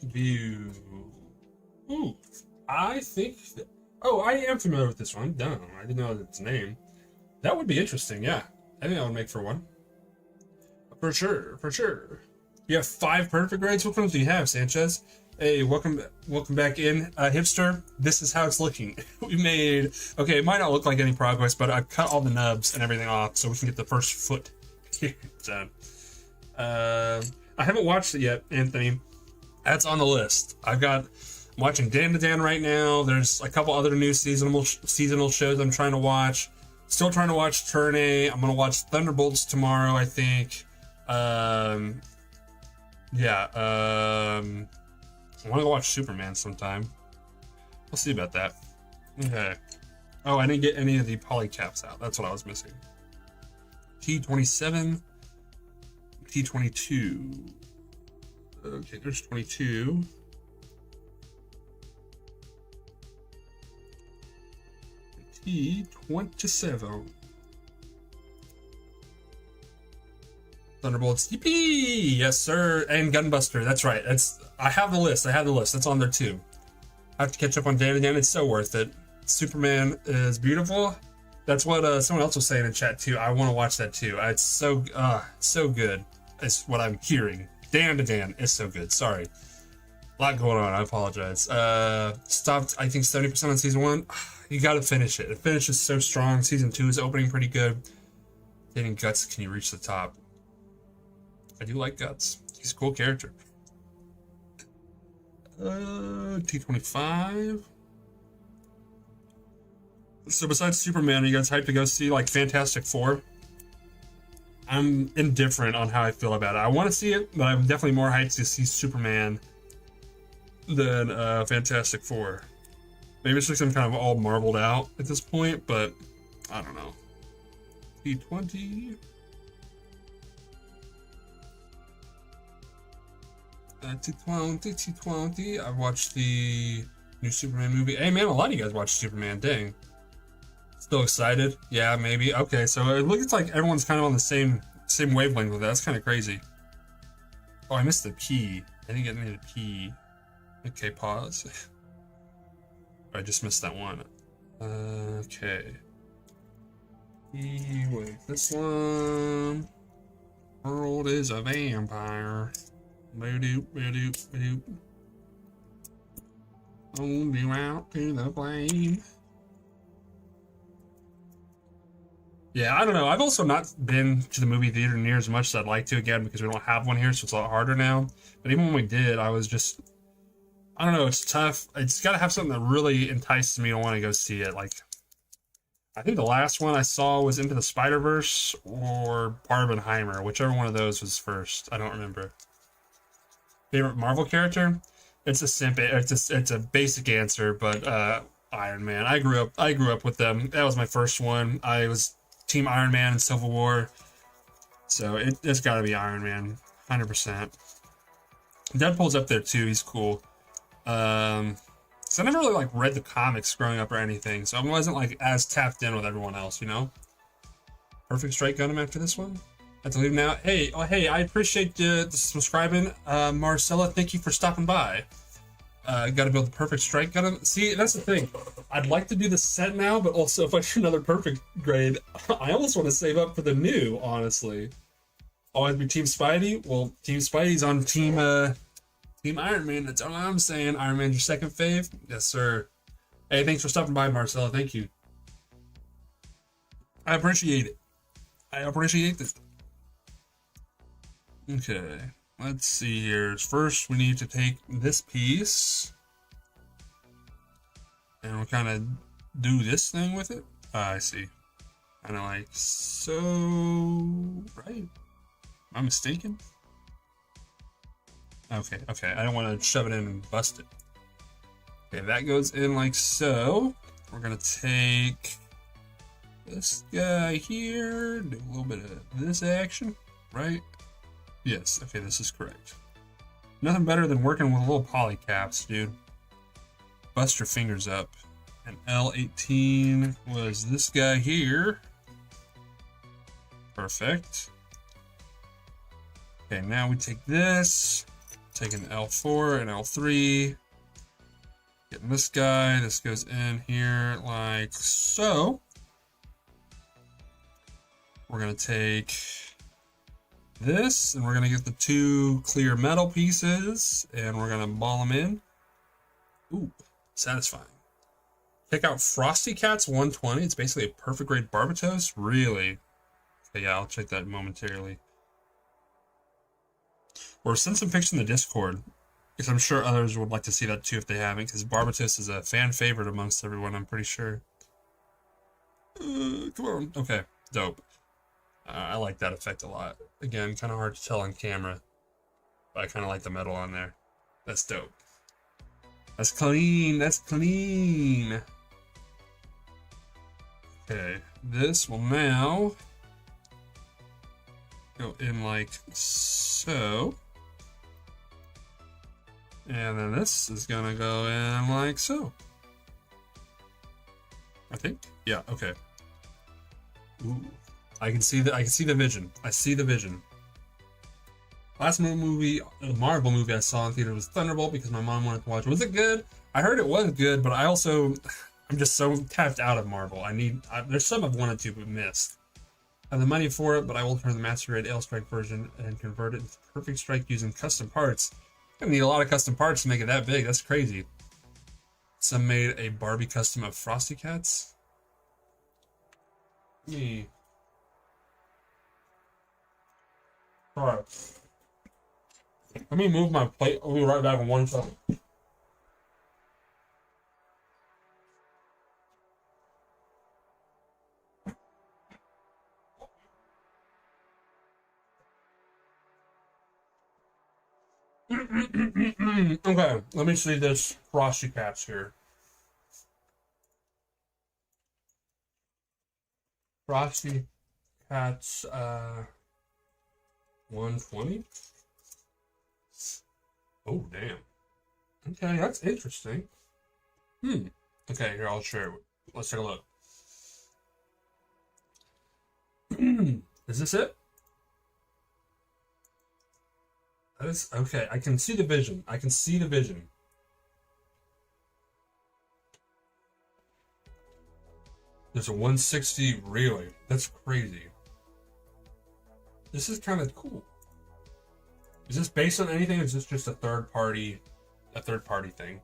Boo. Ooh, I think. Oh, I am familiar with this one. Dumb. I didn't know its name. That would be interesting, yeah. I think that would make for one. For sure, for sure. You have 5 perfect grades? What ones do you have, Sanchez? Hey, welcome back in, hipster. This is how it's looking. We made, okay, it might not look like any progress, but I cut all the nubs and everything off so we can get the first foot done. I haven't watched it yet, Anthony. That's on the list. I'm watching Dan to Dan right now. There's a couple other new seasonal shows I'm trying to watch. Still trying to watch Turn A. I'm gonna watch Thunderbolts tomorrow, I think. Yeah. I want to go watch Superman sometime. We'll see about that. Okay. Oh, I didn't get any of the polycaps out. That's what I was missing. T27. T22. Okay, there's 22. T27. Thunderbolts. Yippee! Yes, sir. And Gunbuster. That's right. I have the list. That's on there too. I have to catch up on Dan again. It's so worth it. Superman is beautiful. That's what someone else was saying in chat too. I want to watch that too. It's so good. It's what I'm hearing. Dan to Dan is so good. Sorry. A lot going on. I apologize. Stopped, I think, 70% on season 1. You gotta finish it. It finishes so strong. Season 2 is opening pretty good. Dating Guts, can you reach the top? I do like Guts. He's a cool character. T25. So besides Superman, are you guys hyped to go see like Fantastic Four? I'm indifferent on how I feel about it. I want to see it, but I'm definitely more hyped to see Superman than Fantastic Four. Maybe it's just I'm kind of all marveled out at this point, but I don't know. T20. T20. I watched the new Superman movie. Hey man, a lot of you guys watched Superman. Dang. Still excited? Yeah, maybe. Okay, so it looks like everyone's kind of on the same wavelength with that. That's kind of crazy. Oh, I missed the P. I didn't get any of the P. Okay, pause. I just missed that one. Okay. Wait, this one. World is a vampire. Ba-doop, ba-doop, ba-doop. Hold you out to the flame. Yeah, I don't know. I've also not been to the movie theater near as much as I'd like to again because we don't have one here, so it's a lot harder now. But even when we did, I was just, I don't know, it's tough. It's got to have something that really entices me to want to go see it. Like, I think the last one I saw was Into the Spider-Verse or Barbenheimer, whichever one of those was first. I don't remember. Favorite Marvel character? It's a simple. It's a basic answer, but Iron Man. I grew up with them. That was my first one. I was Team Iron Man in Civil War, so it's got to be Iron Man, 100%. Deadpool's up there too. He's cool. So I never really like read the comics growing up or anything, so I wasn't like as tapped in with everyone else, you know. Perfect Strike Gundam after this one. I have to leave now. Hey, I appreciate the subscribing, Marcella. Thank you for stopping by. Got to build the Perfect Strike Gundam. See, that's the thing. I'd like to do the set now, but also if I do another perfect grade, I almost want to save up for the new. Honestly, always be Team Spidey. Well, Team Spidey's on Team Iron Man. That's all I'm saying. Iron Man's your second fave? Yes, sir. Hey, thanks for stopping by, Marcella. Thank you. I appreciate it. I appreciate this. Okay, let's see here. First, we need to take this piece, and we'll kind of do this thing with it. I see. Kind of like so, right? Am I mistaken? Okay, I don't want to shove it in and bust it. Okay, that goes in like so. We're gonna take this guy here, do a little bit of this action, right? Yes, okay, this is correct. Nothing better than working with little poly caps, dude. Bust your fingers up. And L18 was this guy here. Perfect. Okay, now we take this, taking L4 and L3, getting this guy. This goes in here like so. We're gonna take this, and we're gonna get the two clear metal pieces, and we're gonna ball them in. Ooh, satisfying. Check out Frosty Cat's 120. It's basically a perfect grade Barbatos. Really? Okay, yeah, I'll check that momentarily. Or send some pics in the Discord, because I'm sure others would like to see that too if they haven't, because Barbatos is a fan favorite amongst everyone, I'm pretty sure. Come on. Okay, dope. I like that effect a lot. Again, kind of hard to tell on camera, but I kind of like the metal on there. That's dope. That's clean. That's clean. Okay, this will now go in like so. And then this is gonna go in like so. I think. Yeah, okay. Ooh. I can see the vision. I see the vision. Last movie, the Marvel movie I saw in theater was Thunderbolt because my mom wanted to watch it. Was it good? I heard it was good, but I'm just so tapped out of Marvel. There's some I've wanted to but missed. I have the money for it, but I will turn the Master Raid L-Strike version and convert it into Perfect Strike using custom parts. I'm gonna need a lot of custom parts to make it that big. That's crazy. Some made a Barbie custom of Frosty Cats. Me. Alright. Let me move my plate. I'll be right back in 1 second. Okay, let me see this Frosty Cats here. Frosty Cats, 120? Oh, damn. Okay, that's interesting. Okay, here, I'll share it. Let's take a look. Is this it? That is, okay, I can see the vision. I can see the vision. There's a 160, really? That's crazy. This is kind of cool. Is this based on anything, or is this just a third party thing?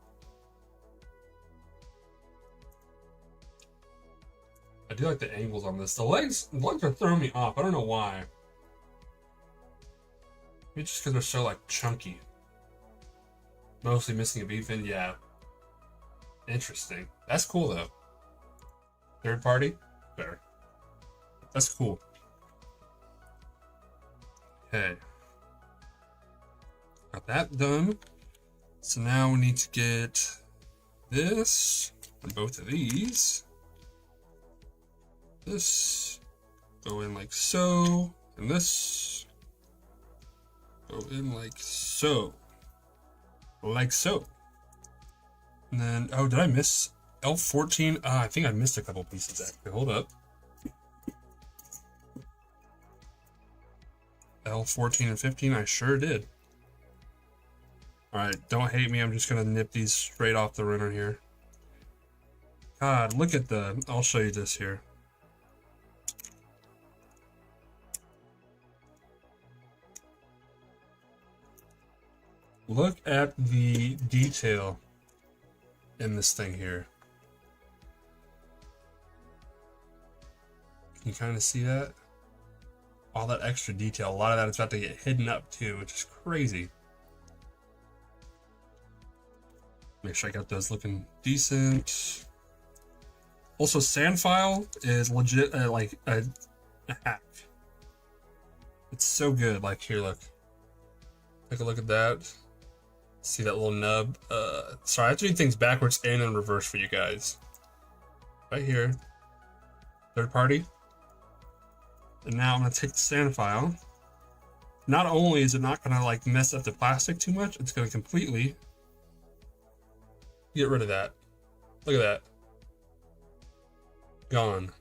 I do like the angles on this. The legs are throwing me off. I don't know why. Maybe just because they're so like chunky. Mostly missing a beef fin, yeah. Interesting. That's cool though. Third party? Better. That's cool. Okay. Got that done. So now we need to get this on both of these. This go in like so, and this go in like so. Like so. And then, oh, did I miss L14? I think I missed a couple pieces actually. Hold up. L14 and 15, I sure did. Alright, don't hate me, I'm just gonna nip these straight off the runner here. God, look at I'll show you this here. Look at the detail in this thing here. Can you kind of see that? All that extra detail, a lot of that is about to get hidden up too, which is crazy. Make sure I got those looking decent. Also, Sandfile is legit like a hack. It's so good. Like here, look. Take a look at that. See that little nub? Sorry, I have to do things backwards and in reverse for you guys. Right here. Third party. And now I'm gonna take the Sandfile. Not only is it not gonna like mess up the plastic too much, it's gonna completely get rid of that. Look at that. Gone.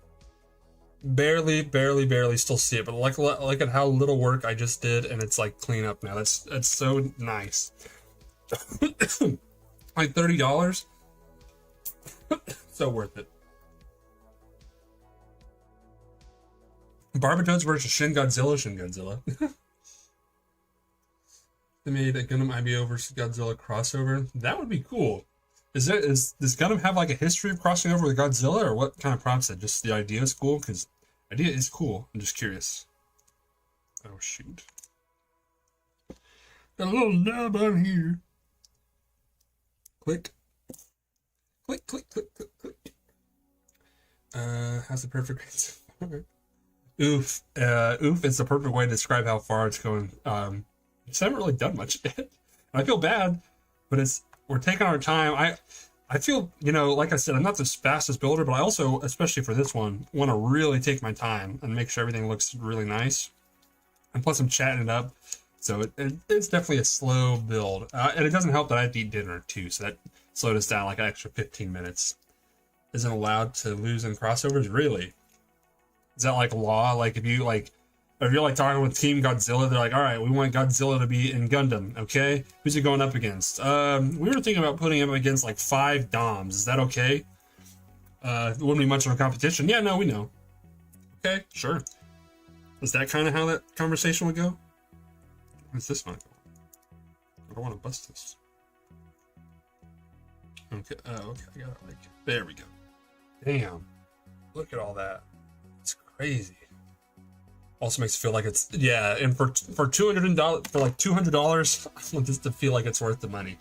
Barely still see it, but look at how little work I just did, and it's like clean up now. That's so nice. Like $30. So worth it. Barbatoads versus Shin Godzilla. They made a Gundam IBO versus Godzilla crossover. That would be cool. Does Gundam have like a history of crossing over with Godzilla, or what kind of prompts it? Just the idea is cool? Because the idea is cool. I'm just curious. Oh shoot. Got a little nub on here. Click. Click. How's the perfect answer? Oof. Oof is the perfect way to describe how far it's going. Just haven't really done much yet. I feel bad, but we're taking our time. I feel, like I said, I'm not the fastest builder, but I also, especially for this one, want to really take my time and make sure everything looks really nice. And plus I'm chatting it up, so it's definitely a slow build. And it doesn't help that I have to eat dinner too, so that slowed us down like an extra 15 minutes. Isn't allowed to lose in crossovers? Really? Is that like law? Like if you're like talking with Team Godzilla, they're like, all right, we want Godzilla to be in Gundam, okay? Who's he going up against? We were thinking about putting him against like 5 DOMs. Is that okay? It wouldn't be much of a competition. Yeah, no, we know. Okay, sure. Is that kind of how that conversation would go? What's this one? I don't want to bust this. Okay, okay, I got it. Like, there we go. Damn. Look at all that. It's crazy. Also makes it feel like it's, yeah, and for $200, for like $200, I want this to feel like it's worth the money.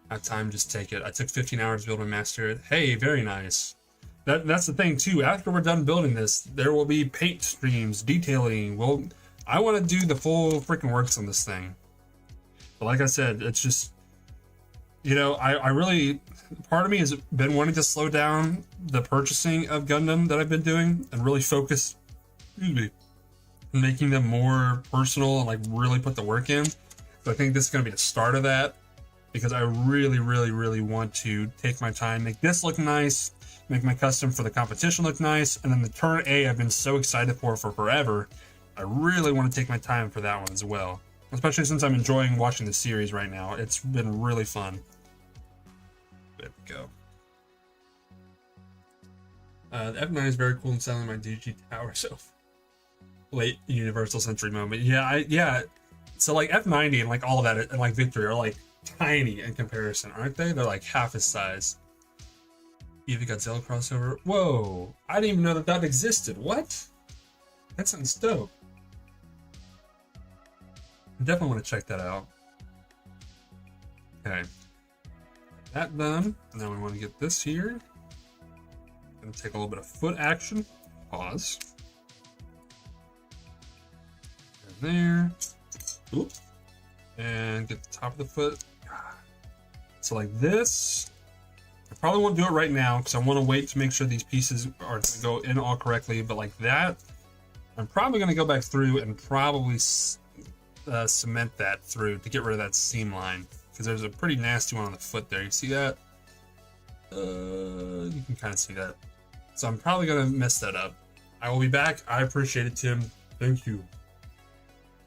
I have time, just take it. I took 15 hours to build and master it. Hey, very nice. That's the thing too. After we're done building this, there will be paint streams, detailing. Well, I want to do the full freaking works on this thing. But like I said, it's just, I really, part of me has been wanting to slow down the purchasing of Gundam that I've been doing and really focus, making them more personal and like really put the work in. So I think this is going to be the start of that, because I really want to take my time, make this look nice, make my custom for the competition look nice, and then the Turn A I've been so excited for forever. I really want to take my time for that one as well, especially since I'm enjoying watching the series right now. It's been really fun. There we go. The F9 is very cool and sounding my DG Tower self. Late Universal Century moment. Yeah. So like F90 and like all of that and like Victory are like tiny in comparison, aren't they? They're like half his size. Eevee Godzilla crossover. Whoa! I didn't even know that existed. What? That sounds dope. I definitely want to check that out. Okay. That done. Now we want to get this here. Gonna take a little bit of foot action. Pause. And there. Oop. and get the top of the foot. So like this. I probably won't do it right now because I want to wait to make sure these pieces are going to go in all correctly. But like that, I'm probably going to go back through and probably cement that through to get rid of that seam line, because there's a pretty nasty one on the foot there. You see that? You can kind of see that. So I'm probably going to mess that up. I will be back. I appreciate it, Tim. Thank you.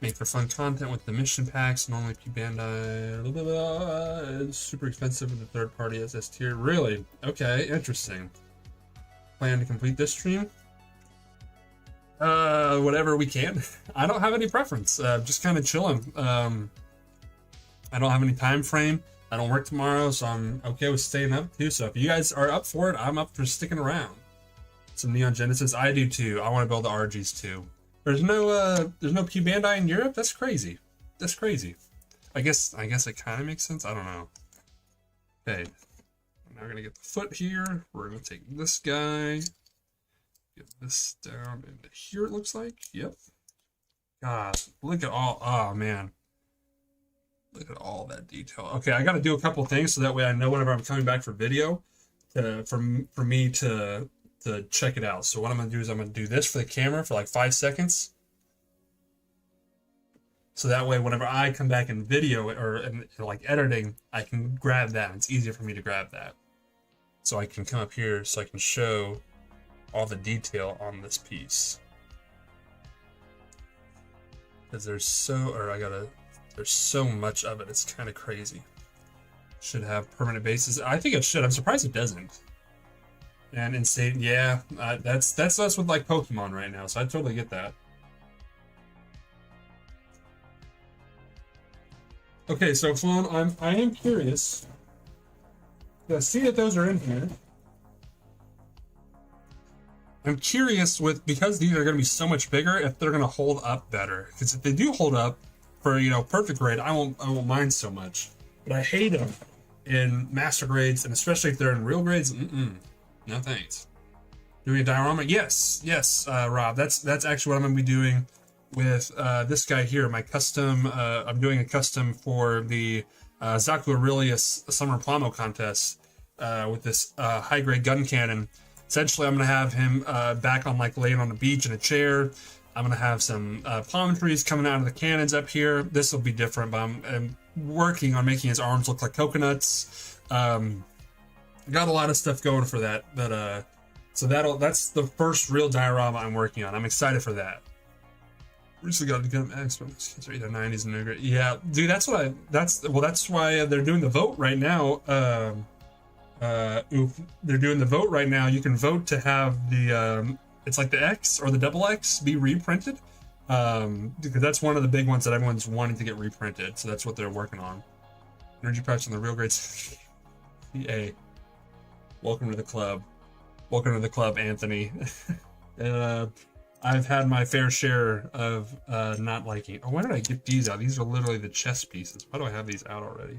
Make for fun content with the mission packs. Normally P Bandai. It's super expensive with the third party SS tier. Really? Okay, interesting. Plan to complete this stream? Whatever we can. I don't have any preference. Just kind of chilling. I don't have any time frame. I don't work tomorrow, so I'm okay with staying up too. So if you guys are up for it, I'm up for sticking around. Some Neon Genesis. I do too. I want to build the RGs too. There's no P Bandai in Europe. That's crazy. That's crazy. I guess it kind of makes sense. I don't know. Okay, now we're gonna get the foot here. We're gonna take this guy, get this down into here. It looks like. Yep. God, look at all. Oh man, look at all that detail. Okay, I got to do a couple things so that way I know whenever I'm coming back for video, for me to check it out. So what I'm going to do is I'm going to do this for the camera for like 5 seconds. So that way, whenever I come back in video or in like editing, I can grab that. It's easier for me to grab that. So I can come up here so I can show all the detail on this piece. Because there's so much of it. It's kind of crazy. Should have permanent bases. I think it should. I'm surprised it doesn't. And insane, yeah, that's us with like Pokemon right now, so I totally get that. Okay, so Flan, I am curious. I see that those are in here. I'm curious because these are going to be so much bigger, if they're going to hold up better. Because if they do hold up for perfect grade, I won't mind so much. But I hate them in master grades, and especially if they're in real grades. No thanks. Doing a diorama? Yes, Rob. That's actually what I'm going to be doing with this guy here. My custom. I'm doing a custom for the Zaku Aurelius Summer Plamo contest with this high grade gun cannon. Essentially, I'm going to have him back on like laying on the beach in a chair. I'm going to have some palm trees coming out of the cannons up here. This will be different, but I'm working on making his arms look like coconuts. Got a lot of stuff going for that, but so that's the first real diorama I'm working on. I'm excited for that. Recently got to get X, either 90s and no great. Yeah, dude, that's why they're doing the vote right now. They're doing the vote right now. You can vote to have the it's like the X or the double X be reprinted, because that's one of the big ones that everyone's wanting to get reprinted. So that's what they're working on. Energy patch on the real grades. Yay. Welcome to the club. Welcome to the club, Anthony. I've had my fair share of not liking. Oh, why did I get these out? These are literally the chess pieces. Why do I have these out already?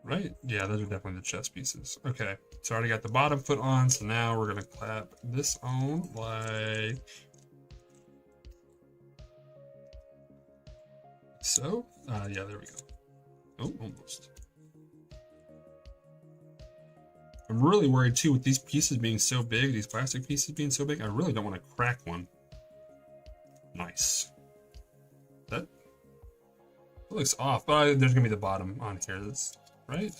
Right? Yeah, those are definitely the chess pieces. Okay, so I already got the bottom foot on, so now we're gonna clap this on like so. Yeah, there we go. Oh, almost. I'm really worried too with these pieces being so big, these plastic pieces being so big. I really don't want to crack one. Nice. That looks off, but there's gonna be the bottom on here. That's right.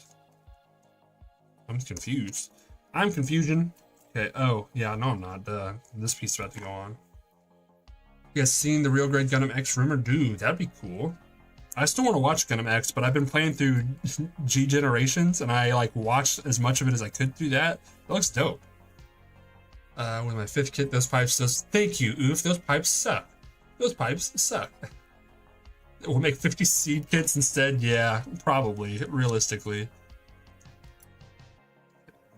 I'm confused. I'm confusion. Okay. Oh yeah, no, I'm not. This piece is about to go on. You guys seen the real grade Gundam X rumor? Dude, that'd be cool. I still want to watch Gundam X, but I've been playing through G Generations, and I like watched as much of it as I could through that. It looks dope. With my 5th kit, those pipes does. Thank you, Oof. Those pipes suck. Those pipes suck. We'll make 50 seed kits instead. Yeah, probably. Realistically,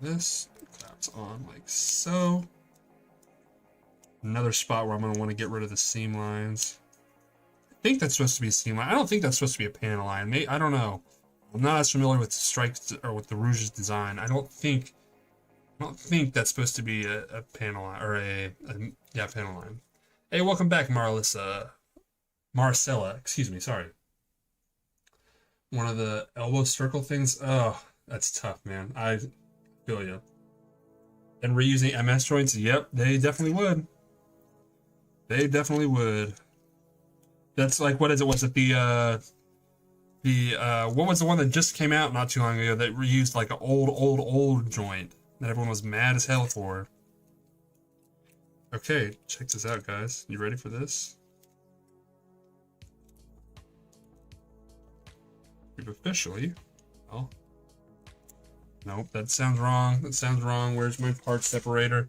this claps on like so. Another spot where I'm gonna want to get rid of the seam lines. I think that's supposed to be a seam line. I don't think that's supposed to be a panel line. I don't know. I'm not as familiar with the strikes or with the Rouge's design. I don't think that's supposed to be a panel line or a panel line. Hey, welcome back, Marcella. Excuse me. Sorry. one of the elbow circle things. Oh, that's tough, man. I feel you. And reusing MS joints, yep, they definitely would. They definitely would. That's like, what is it? Was it the what was the one that just came out not too long ago that reused like an old joint that everyone was mad as hell for? Okay, check this out, guys. You ready for this? We've officially, oh, nope, that sounds wrong. That sounds wrong. Where's my part separator?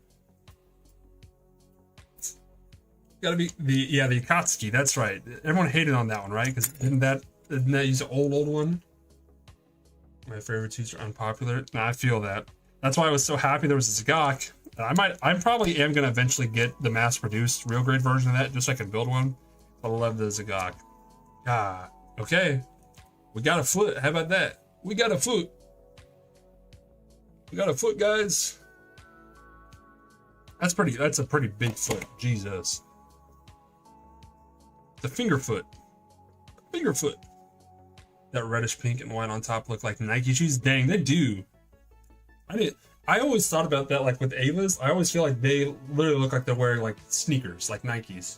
Gotta be the Akatsuki. That's right. Everyone hated on that one, right? Because didn't that use an old one? My favorite twos are unpopular. Nah, I feel that. That's why I was so happy there was a Zagok. I probably am gonna eventually get the mass-produced real grade version of that just so I can build one. But I love the Zagok. Ah, okay. We got a foot. How about that? We got a foot. We got a foot, guys. That's a pretty big foot. Jesus. The finger foot. Finger foot. That reddish pink and white on top look like Nike shoes. Dang, they do. I always thought about that, like with Ayla's. I always feel like they literally look like they're wearing like sneakers, like Nikes.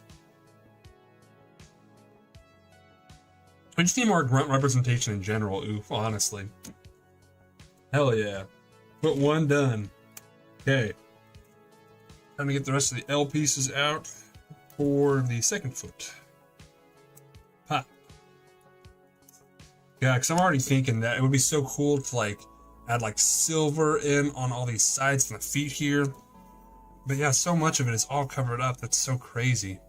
I just need more grunt representation in general, oof, honestly. Hell yeah. Foot one done. Okay. Time to get the rest of the L pieces out for the second foot. Pop. Yeah, because I'm already thinking that it would be so cool to like add like silver in on all these sides and the feet here. But yeah, so much of it is all covered up. That's so crazy.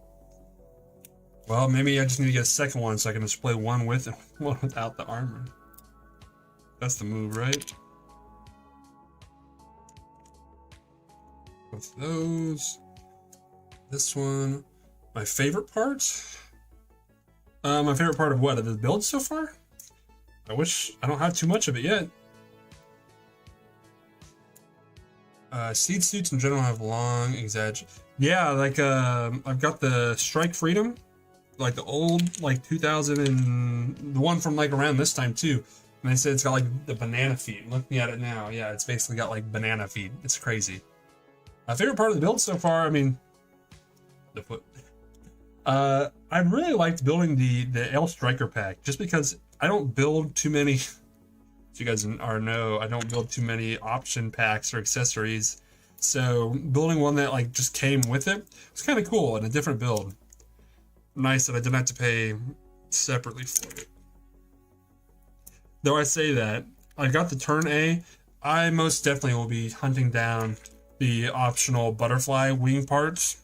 Well, maybe I just need to get a second one so I can display one with and one without the armor. That's the move, right? With those. This one. My favorite part? My favorite part of what? Of the build so far? I wish I don't have too much of it yet. Seed suits in general have long Yeah, like I've got the Strike Freedom, like the old like 2000 and the one from like around this time too. And they said it's got like the banana feet. Looking at it now, yeah, it's basically got like banana feet. It's crazy. My favorite part of the build so far, I mean, the foot. I really liked building the L Striker pack just because I don't build too many. As you guys know, I don't build too many option packs or accessories. So building one that like just came with it was kind of cool and a different build. Nice that I didn't have to pay separately for it. Though I say that, I got the turn A. I most definitely will be hunting down the optional butterfly wing parts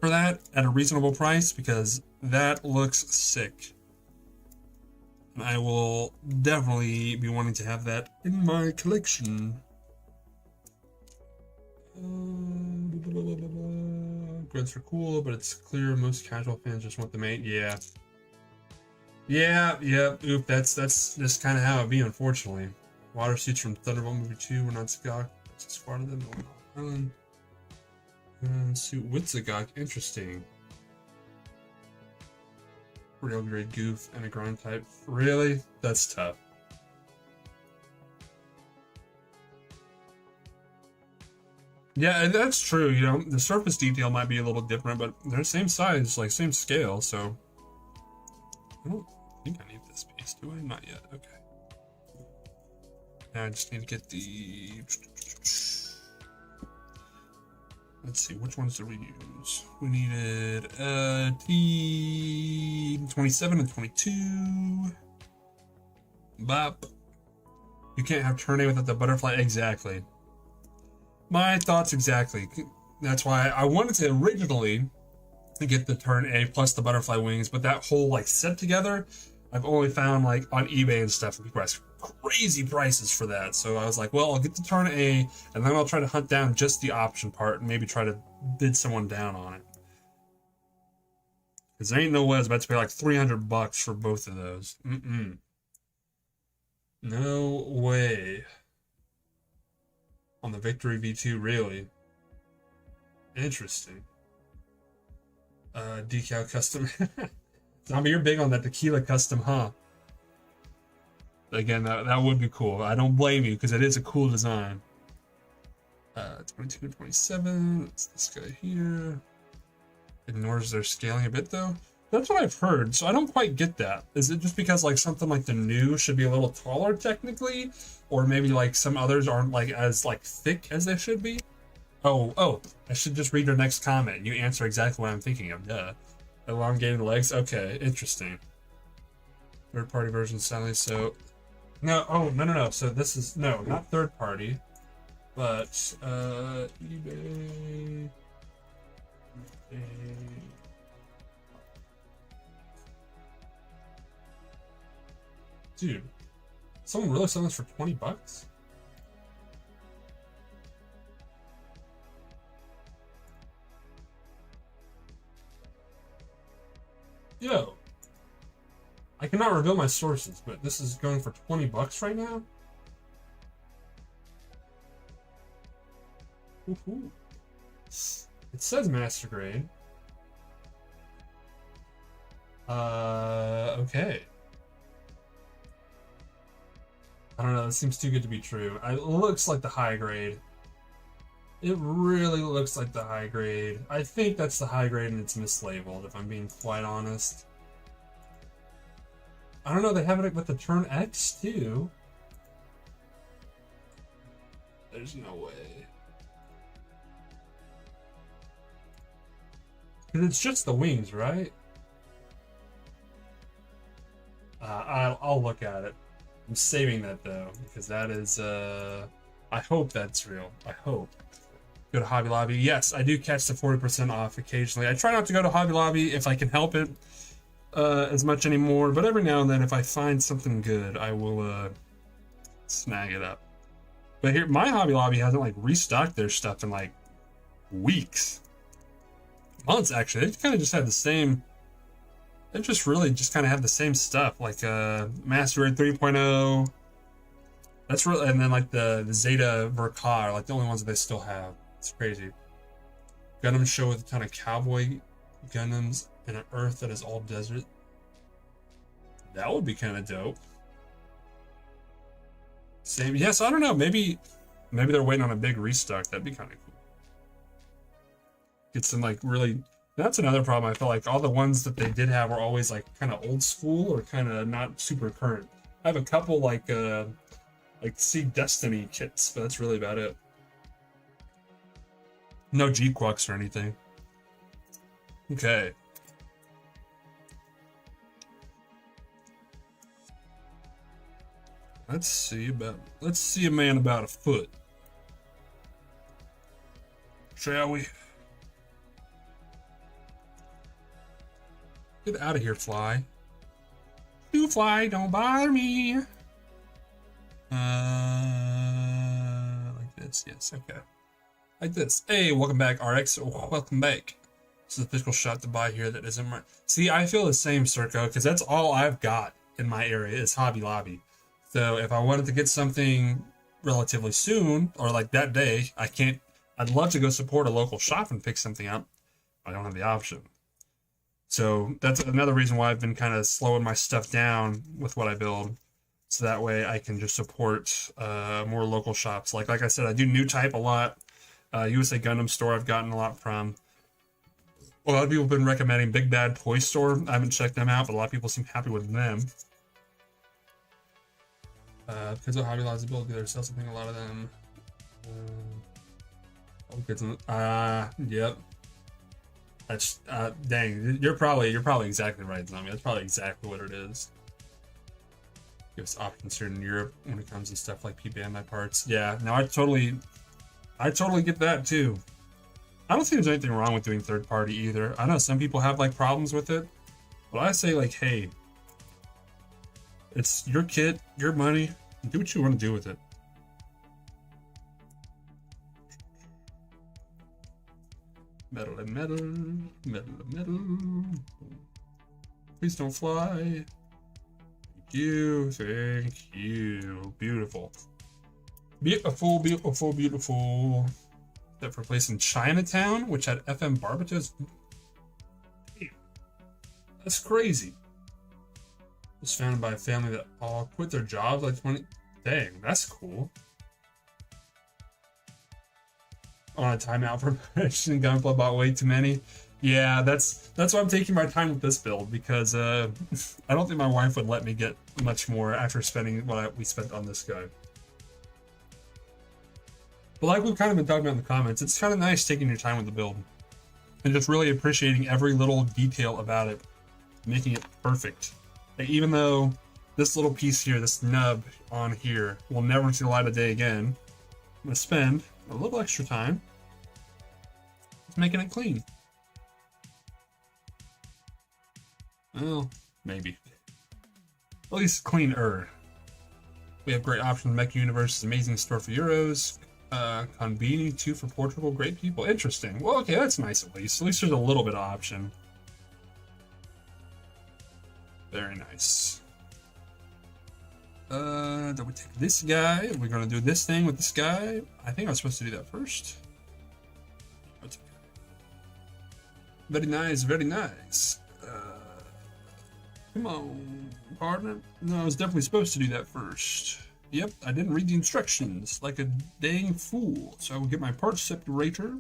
for that at a reasonable price because that looks sick. And I will definitely be wanting to have that in my collection. Grunts are cool, but it's clear most casual fans just want the main. Yeah. Oop, that's just kind of how it be, unfortunately. Water suits from Thunderbolt Movie 2 were not Zagok. It's Sparta them on Island. Suit with Zagok, interesting. Real grade goof and a grind type. Really? That's tough. Yeah, and that's true. You know, the surface detail might be a little different, but they're the same size, like same scale, so. I don't think I need this piece, do I? Not yet. Okay. Now I just need to get the. Let's see, which ones did we use? We needed T27 and 22. Bop. You can't have turn A without the butterfly. Exactly. My thoughts exactly. That's why I wanted to originally get the turn A plus the butterfly wings, but that whole like set together, I've only found like on eBay and stuff, people ask crazy prices for that. So I was like, well, I'll get the turn A, and then I'll try to hunt down just the option part and maybe try to bid someone down on it. Because there ain't no way I was about to pay like $300 for both of those. No way. On the Victory V2, really? Interesting. Decal custom. Zombie, you're big on that tequila custom, huh? Again, that would be cool. I don't blame you because it is a cool design. 22, 27. It's this guy here. Ignores their scaling a bit though. That's what I've heard, so I don't quite get that. Is it just because like something like the new should be a little taller technically, or maybe like some others aren't like as like thick as they should be? Oh, I should just read your next comment. You answer exactly what I'm thinking of. Duh. Elongated legs. Okay, interesting. Third party version sadly. So no. Oh no. So this is no, not third party, but eBay. Dude, someone really selling this for $20? Yo, I cannot reveal my sources, but this is going for $20 right now. Ooh. It says master grade. Okay. I don't know, it seems too good to be true. It looks like the high grade. It really looks like the high grade. I think that's the high grade and it's mislabeled, if I'm being quite honest. I don't know, they have it with the turn X too. There's no way. Because it's just the wings, right? I'll look at it. I'm saving that though, because that is, I hope that's real. I hope. Go to Hobby Lobby. Yes, I do catch the 40% off occasionally. I try not to go to Hobby Lobby if I can help it as much anymore, but every now and then if I find something good, I will snag it up. But here, my Hobby Lobby hasn't like restocked their stuff in like weeks. Months actually. They kind of just had the same. They just really just kind of have the same stuff, like Master Grade 3.0. That's really, and then like the Zeta Verkar, like the only ones that they still have. It's crazy. Gundam show with a ton of cowboy Gundams in an Earth that is all desert. That would be kind of dope. Same, yes, I don't know. Maybe they're waiting on a big restock. That'd be kind of cool. Get some like really. That's another problem. I feel like all the ones that they did have were always like kind of old school or kind of not super current. I have a couple like See Destiny kits, but that's really about it. No G-Quux or anything. Okay. Let's see a man about a foot. Shall we? Get out of here, fly. You fly, don't bother me. Like this, yes, okay. Like this. Hey, welcome back, RX. Welcome back. This is a physical shot to buy here that isn't right. See, I feel the same, Circo, because that's all I've got in my area is Hobby Lobby. So if I wanted to get something relatively soon, or like that day, I'd love to go support a local shop and pick something up. I don't have the option. So that's another reason why I've been kind of slowing my stuff down with what I build. So that way I can just support more local shops. Like I said, I do New Type a lot. USA Gundam Store I've gotten a lot from. A lot of people have been recommending Big Bad Toy Store. I haven't checked them out, but a lot of people seem happy with them. Kids of Hobby Lobby's ability to sell something, a lot of them. Yep. That's dang. You're probably exactly right, Zombie. That's probably exactly what it is. Gives options here in Europe when it comes to stuff like PBMI parts. Yeah, no, I totally get that too. I don't think there's anything wrong with doing third party either. I know some people have like problems with it, but I say like, hey, it's your kit, your money. Do what you want to do with it. Metal and metal, metal and metal. Please don't fly. Thank you. Beautiful. Beautiful, beautiful, beautiful. That for place in Chinatown, which had FM Barbatos. That's crazy. Was founded by a family that all quit their jobs like 20. Dang, that's cool. On a timeout for purchasing Gunpla, bought way too many. Yeah, that's why I'm taking my time with this build, because I don't think my wife would let me get much more after spending what we spent on this guy. But like we've kind of been talking about in the comments, it's kind of nice taking your time with the build and just really appreciating every little detail about it, making it perfect. Like, even though this little piece here, this nub on here, will never see the light of day again, I'm gonna spend a little extra time just making it clean. Well, maybe. At least cleaner. We have great options. Mech Universe is amazing store for Euros. Conveni 2 for Portugal. Great people. Interesting. Well, okay, that's nice at least. At least there's a little bit of option. Very nice. Then we take this guy. We're gonna do this thing with this guy. I think I was supposed to do that first. Very nice, very nice. Come on, partner. No, I was definitely supposed to do that first. Yep, I didn't read the instructions like a dang fool. So I will get my parts separator.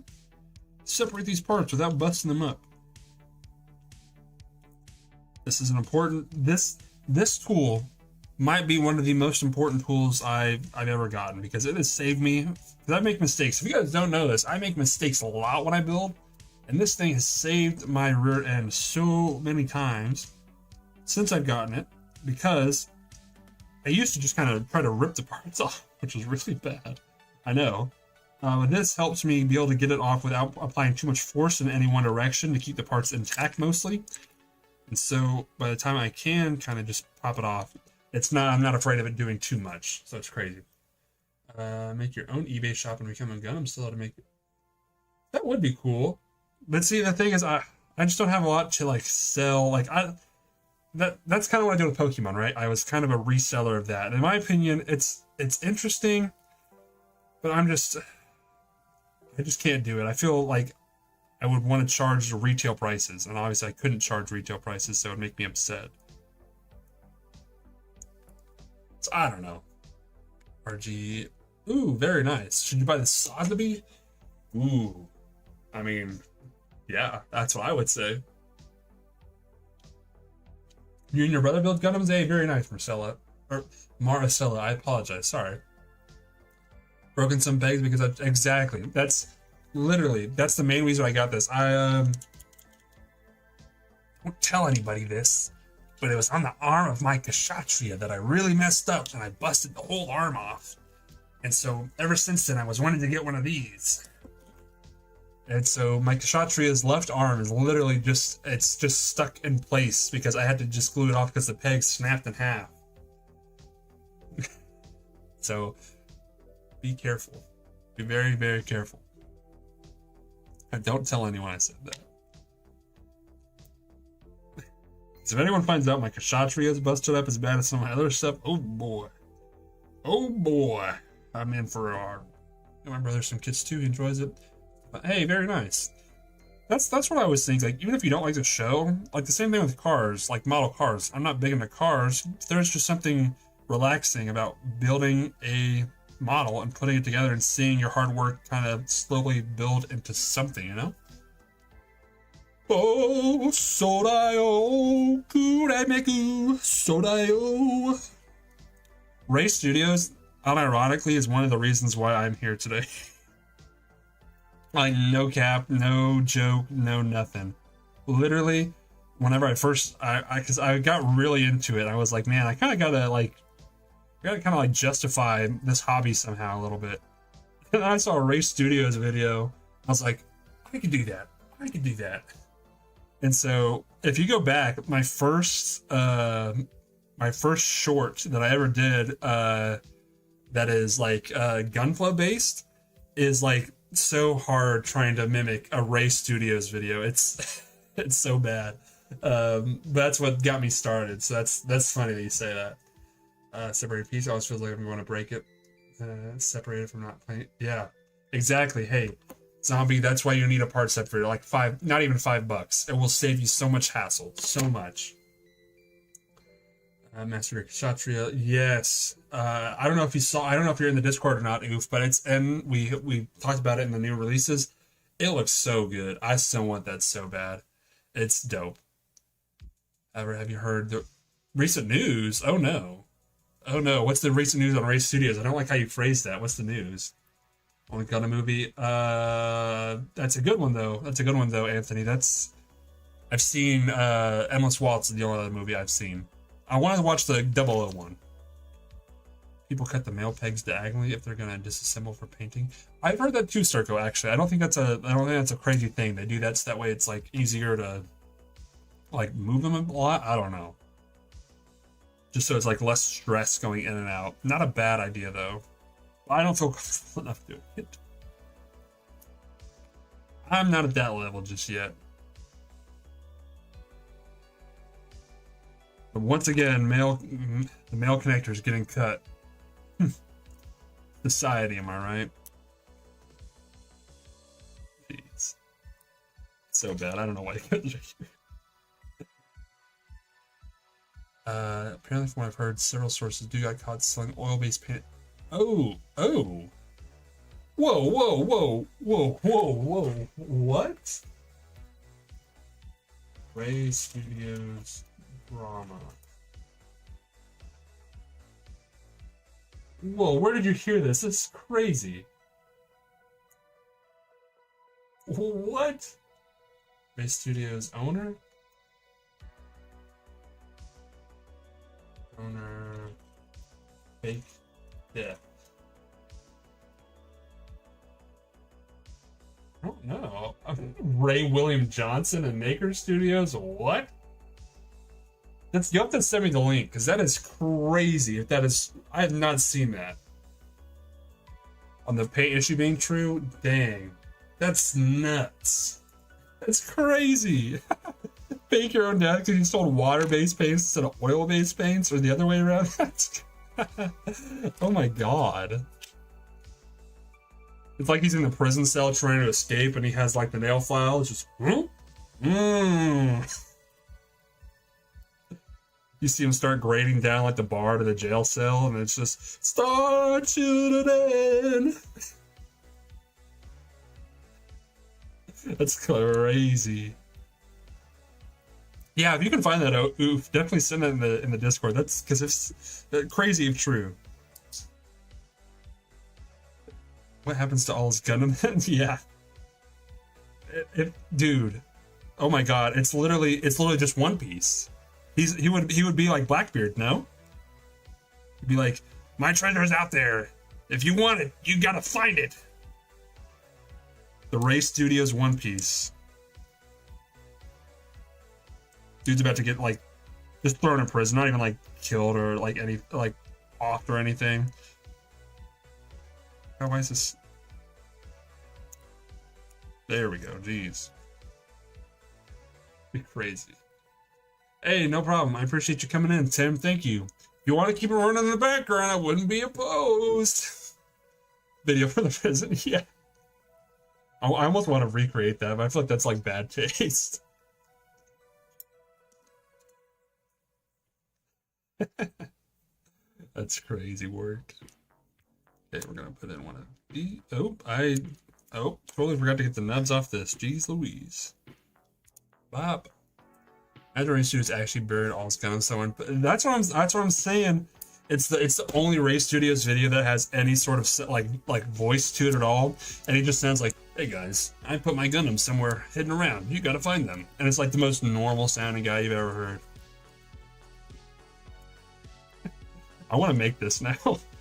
Separate these parts without busting them up. This is an important. This tool might be one of the most important tools I've ever gotten, because it has saved me. Because I make mistakes. If you guys don't know this, I make mistakes a lot when I build, and this thing has saved my rear end so many times since I've gotten it, because I used to just kind of try to rip the parts off, which is really bad. I know. But this helps me be able to get it off without applying too much force in any one direction to keep the parts intact mostly. And so by the time I can kind of just pop it off, I'm not afraid of it doing too much. So it's crazy. Make your own eBay shop and become a Gundam seller to make it. That would be cool. But see, the thing is, I just don't have a lot to like sell. Like that's kind of what I do with Pokemon, right? I was kind of a reseller of that. In my opinion, it's interesting, but I just can't do it. I feel like I would want to charge the retail prices, and obviously I couldn't charge retail prices, so it would make me upset. So I don't know. RG. Ooh, very nice. Should you buy the Sotheby? Ooh. I mean, yeah, that's what I would say. You and your brother build Gundams? Hey, very nice, Marcella. Or Maricela, I apologize, sorry. Broken some pegs because exactly. That's the main reason I got this. I won't tell anybody this, but it was on the arm of my Kshatriya that I really messed up, and I busted the whole arm off. And so ever since then I was wanting to get one of these. And so my Kshatriya's left arm is literally just stuck in place because I had to just glue it off because the peg snapped in half. So be careful. Be very, very careful. And don't tell anyone I said that. So if anyone finds out my Kshatriya is busted up as bad as some of my other stuff, oh boy. Oh boy. I'm in for a my brother's some kids too, he enjoys it. But hey, very nice. That's what I always think. Like, even if you don't like the show, like the same thing with cars, like model cars. I'm not big into cars. There's just something relaxing about building a model and putting it together and seeing your hard work kind of slowly build into something, you know? Oh, sodayo, kuremeku, sodayo. Ray Studios, unironically, is one of the reasons why I'm here today. Like, no cap, no joke, no nothing. Literally, whenever I first, because I got really into it, I was like, man, I kind of gotta justify this hobby somehow a little bit. And I saw a Ray Studios video. I was like, I could do that. I could do that. And so, if you go back, my first short that I ever did, that is like Gunpla based, is like so hard trying to mimic a Ray Studios video. It's so bad. That's what got me started. So that's funny that you say that. Separated piece always feels like if you want to break it. Separated from not playing. Yeah, exactly. Hey, zombie, that's why you need a part separator. Like not even $5. It will save you so much hassle. So much. Master Kshatriya, yes. I don't know if you saw. I don't know if you're in the Discord or not, Oof. But it's in. We talked about it in the new releases. It looks so good. I still want that so bad. It's dope. Ever have you heard the recent news? Oh no. Oh no. What's the recent news on Race Studios? I don't like how you phrased that. What's the news? Only got a movie. That's a good one though. That's a good one though, Anthony. That's I've seen Endless Waltz is the only other movie I've seen. I want to watch the 001. People cut the male pegs diagonally if they're gonna disassemble for painting. I've heard that too, Circo. Actually, I don't think that's a crazy thing. They do that so that way it's like easier to like move them a lot. I don't know. Just so it's like less stress going in and out. Not a bad idea though. I don't feel comfortable enough doing it. I'm not at that level just yet. But once again, the male connector is getting cut. Society, am I right? Jeez. So bad. I don't know why you guys are here. Apparently, from what I've heard, several sources do got caught selling oil-based paint. Oh. Whoa. What? Ray Studios drama. Whoa, where did you hear this? This is crazy. What? Ray Studios owner? Fake death. I don't know. Ray William Johnson and Maker Studios? What? You have to send me the link, because that is crazy. If that is... I have not seen that. On the paint issue being true? Dang. That's nuts. That's crazy. Fake your own death because you sold water-based paints instead of oil-based paints, or the other way around? Oh my god. It's like he's in the prison cell trying to escape and he has like the nail file. It's just... You see him start grading down like the bar to the jail cell, and it's just Star Children. That's crazy. Yeah, if you can find that out, oof, definitely send it in the Discord. That's because it's crazy if true. What happens to all his Gundam? Yeah, dude. Oh my god, it's literally just One Piece. He would be like Blackbeard, no? He'd be like, my treasure is out there. If you want it, you gotta find it. The Ray Studios One Piece. Dude's about to get like just thrown in prison, not even like killed or like any like offed or anything. Oh, why is this? There we go. Jeez, be crazy. Hey, no problem. I appreciate you coming in, Tim. Thank you. If you want to keep it running in the background, I wouldn't be opposed. Video for the prison, yeah. I almost want to recreate that, but I feel like that's like bad taste. That's crazy work. Okay, we're gonna put in one of these. Oh, totally forgot to get the nubs off this. Jeez Louise. Bop. Ray Studios actually buried all his Gundam someone, but that's what I'm saying. It's the only Ray Studios video that has any sort of like voice to it at all, and he just sounds like, "Hey guys, I put my Gundam somewhere hidden around. You gotta find them." And it's like the most normal sounding guy you've ever heard. I want to make this now.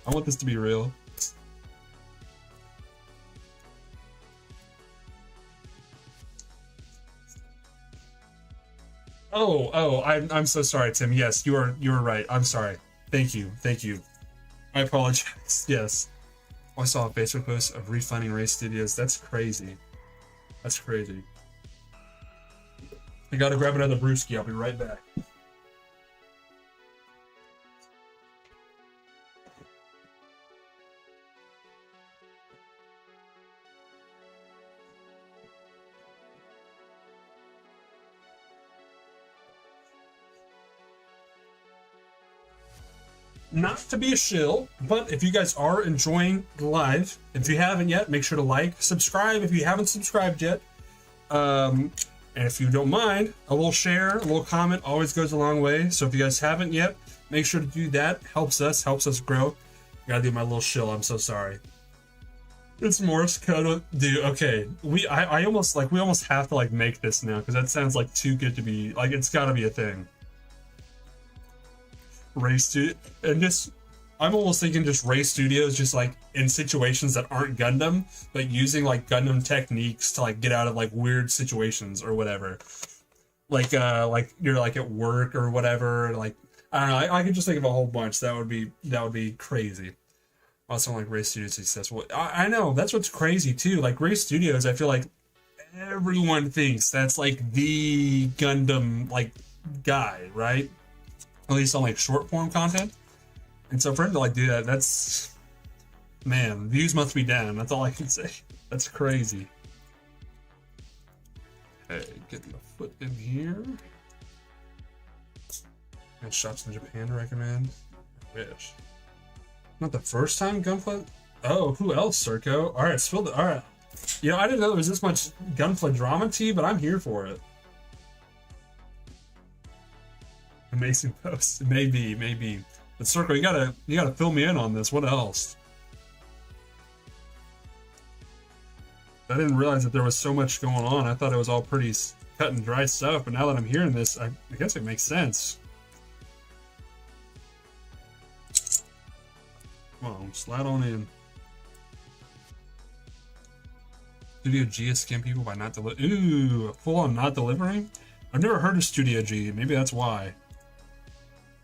I want this to be real. Oh, I'm so sorry, Tim. Yes, you are right. I'm sorry. Thank you. I apologize. Yes. Oh, I saw a Facebook post of refunding Ray Studios. That's crazy. That's crazy. I gotta grab another brewski. I'll be right back. not to be a shill, but if you guys are enjoying the live, if you haven't yet, make sure to like, subscribe if you haven't subscribed yet. And if you don't mind, a little share, a little comment always goes a long way. So if you guys haven't yet, make sure to do that. Helps us grow. Gotta do my little shill. I'm so sorry. It's Morse code, dude. Okay, we almost have to like make this now because that sounds like too good to be like. It's got to be a thing. Race Studio, and just I'm almost thinking just Race Studios, just like in situations that aren't Gundam, but using like Gundam techniques to like get out of like weird situations or whatever. Like you're like at work or whatever. Like I don't know. I could just think of a whole bunch. That would be crazy. Also, like Race Studios successful. I know that's what's crazy too. Like Race Studios, I feel like everyone thinks that's like the Gundam like guy, right? At least on like short form content. And so for him to like do that, that's, man, views must be down. That's all I can say. That's crazy. Okay, getting the foot in here. And shops in Japan to recommend. I wish. Not the first time Gunpla. Oh, who else, Circo? All right, spill the. All right. You know, I didn't know there was this much Gunpla drama tea, but I'm here for it. Amazing post. Maybe. But Circo, you gotta fill me in on this. What else? I didn't realize that there was so much going on. I thought it was all pretty cut and dry stuff, but now that I'm hearing this, I guess it makes sense. Come on, slide on in. Studio G has scammed people by not delivering. Ooh, full on not delivering? I've never heard of Studio G. Maybe that's why.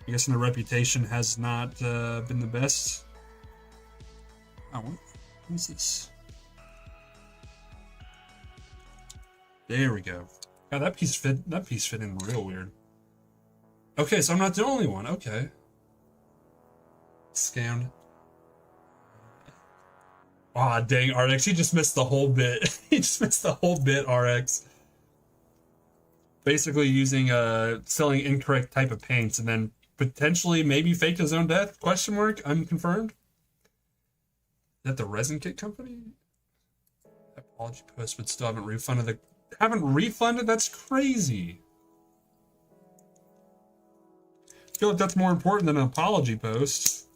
I'm guessing the reputation has not been the best. Oh, what is this? There we go. God, that piece fit in real weird. Okay, so I'm not the only one. Okay. Scammed. Aw, oh, dang, RX, he just missed the whole bit. He just missed the whole bit, RX. Basically using selling incorrect type of paints and then potentially maybe faked his own death? Question mark? Unconfirmed? Is that the resin kit company? Apology post, but still haven't refunded haven't refunded? That's crazy. I feel like that's more important than an apology post.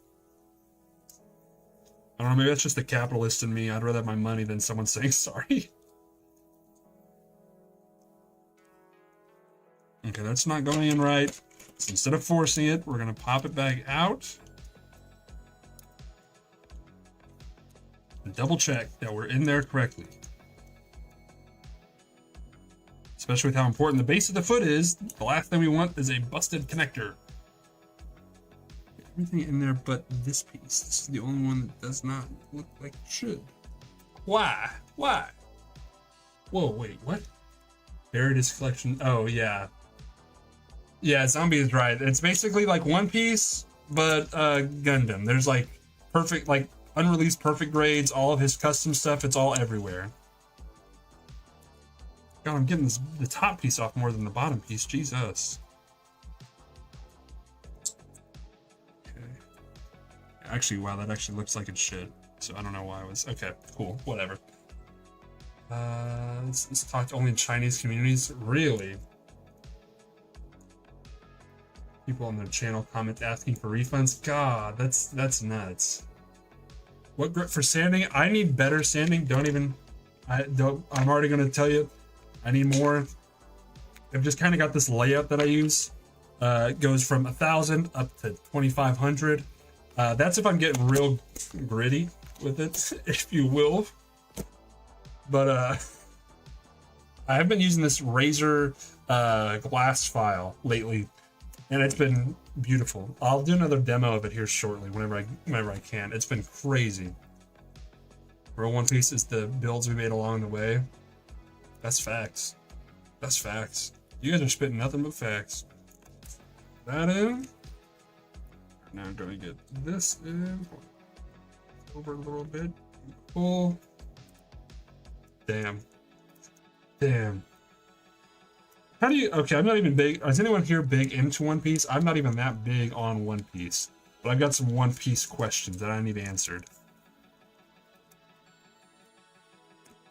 I don't know, maybe that's just the capitalist in me. I'd rather have my money than someone saying sorry. Okay, that's not going in right. So instead of forcing it, we're going to pop it back out. And double check that we're in there correctly. Especially with how important the base of the foot is, the last thing we want is a busted connector. Everything in there but this piece. This is the only one that does not look like it should. Why? Why? Whoa, wait, what? Buried his collection. Oh, yeah. Yeah, Zombie is right. It's basically like One Piece, but Gundam. There's like perfect, like unreleased perfect grades, all of his custom stuff. It's all everywhere. God, I'm getting the top piece off more than the bottom piece. Jesus. Okay. Actually, wow, that actually looks like it should. So I don't know why I was. Okay, cool. Whatever. Let's talk only in Chinese communities. Really? People on their channel comment asking for refunds. God, that's nuts. What grip for sanding? I need better sanding. I'm already gonna tell you. I need more. I've just kind of got this layout that I use. It goes from 1,000 up to 2,500. That's if I'm getting real gritty with it, if you will. But I have been using this Razor glass file lately, and it's been beautiful. I'll do another demo of it here shortly, whenever I can. It's been crazy. Real One Piece is the builds we made along the way. That's facts. That's facts. You guys are spitting nothing but facts. That in. Now I'm gonna get this in. Over a little bit. Pull. Damn. Damn. How do you... Okay, I'm not even big... Is anyone here big into One Piece? I'm not even that big on One Piece. But I've got some One Piece questions that I need answered.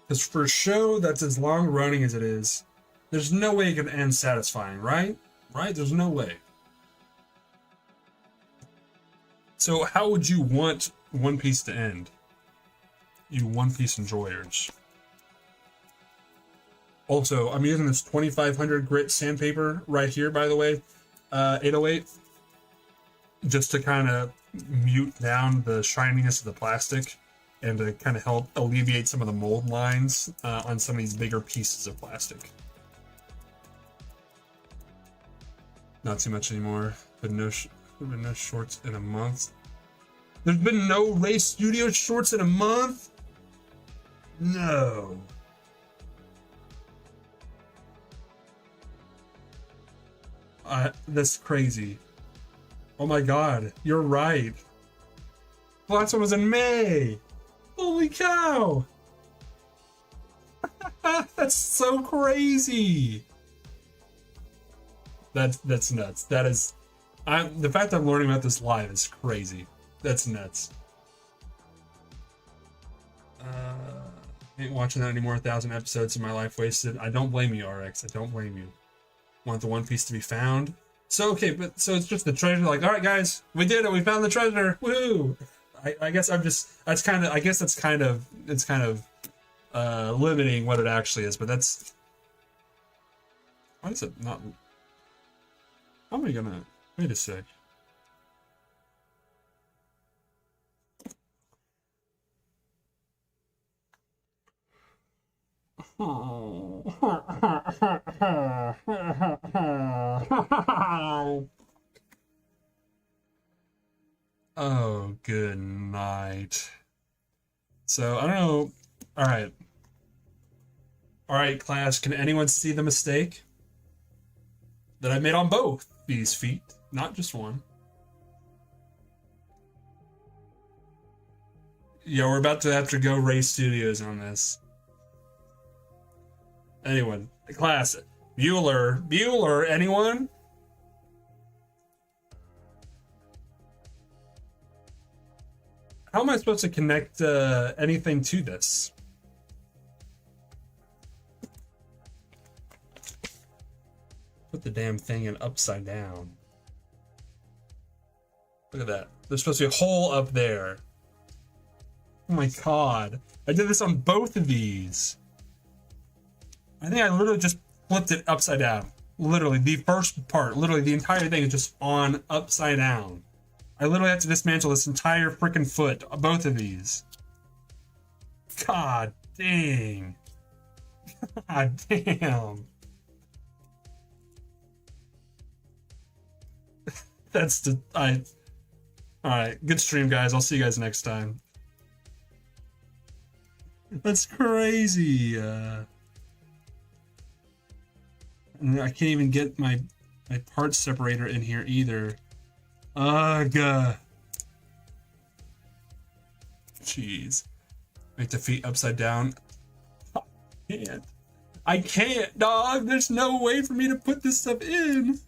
Because for a show that's as long running as it is, there's no way it can end satisfying, right? Right? There's no way. So how would you want One Piece to end? You One Piece enjoyers. Also, I'm using this 2500 grit sandpaper right here, by the way, 808, just to kind of mute down the shininess of the plastic and to kind of help alleviate some of the mold lines on some of these bigger pieces of plastic. Not too much anymore. There's been no shorts in a month. There's been no Ray Studio shorts in a month? No. That's crazy. Oh my god, you're right. The last one was in May. Holy cow. That's so crazy. That's nuts. That is, the fact that I'm learning about this live is crazy. That's nuts. Ain't watching that anymore. 1,000 episodes of my life wasted. I don't blame you, RX. I don't blame you. Want the One Piece to be found. So okay, but so it's just the treasure. Like, all right, guys, we did it. We found the treasure. Woo! I guess I'm just. That's kind of. I guess that's kind of. It's kind of limiting what it actually is. But that's. Why is it not? How am I gonna? Wait a sec. Oh, good night. So, I don't know. Alright. Alright, class, can anyone see the mistake that I made on both these feet? Not just one. Yeah, we're about to have to go Ray Studios on this. Anyone? Class. Bueller, anyone? How am I supposed to connect anything to this? Put the damn thing in upside down. Look at that. There's supposed to be a hole up there. Oh my god. I did this on both of these. I think I literally just flipped it upside down. Literally, the first part, literally the entire thing is just on upside down. I literally have to dismantle this entire freaking foot, both of these. God dang. God damn. That's the, alright, good stream, guys. I'll see you guys next time. That's crazy. And I can't even get my parts separator in here either. Ugh. Jeez. Make the feet upside down. I can't, dog. There's no way for me to put this stuff in.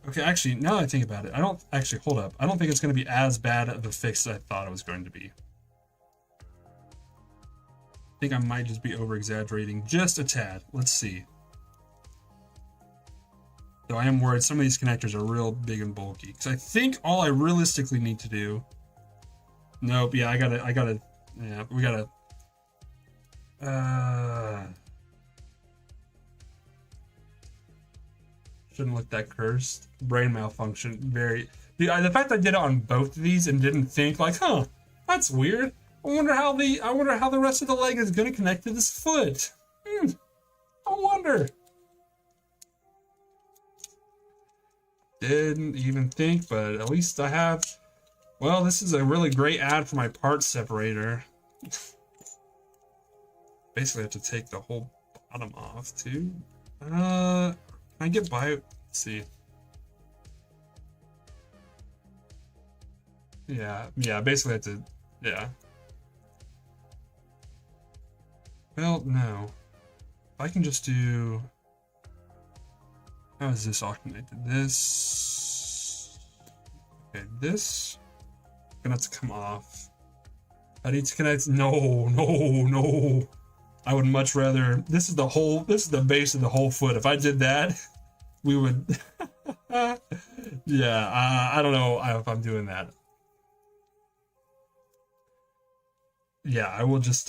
Okay, actually, now that I think about it, I don't actually, hold up. I don't think it's going to be as bad of a fix as I thought it was going to be. I think I might just be over-exaggerating just a tad. Let's see. Though I am worried some of these connectors are real big and bulky. Because I think all I realistically need to do... Nope, yeah, I gotta... Yeah, we gotta... Shouldn't look that cursed. Brain malfunction, very... The fact that I did it on both of these and didn't think like, huh, that's weird. I wonder how the rest of the leg is gonna connect to this foot. I wonder. Didn't even think, but at least I have. Well, this is a really great ad for my parts separator. Basically, I have to take the whole bottom off too. Can I get by? Let's see. Yeah. Basically, I have to. Yeah. Well, no. I can just do... How is this all connected? This... Okay, this gonna have to come off. I need to connect. No, no, no. I would much rather. This is the base of the whole foot. If I did that, we would. Yeah, I don't know if I'm doing that. Yeah, I will just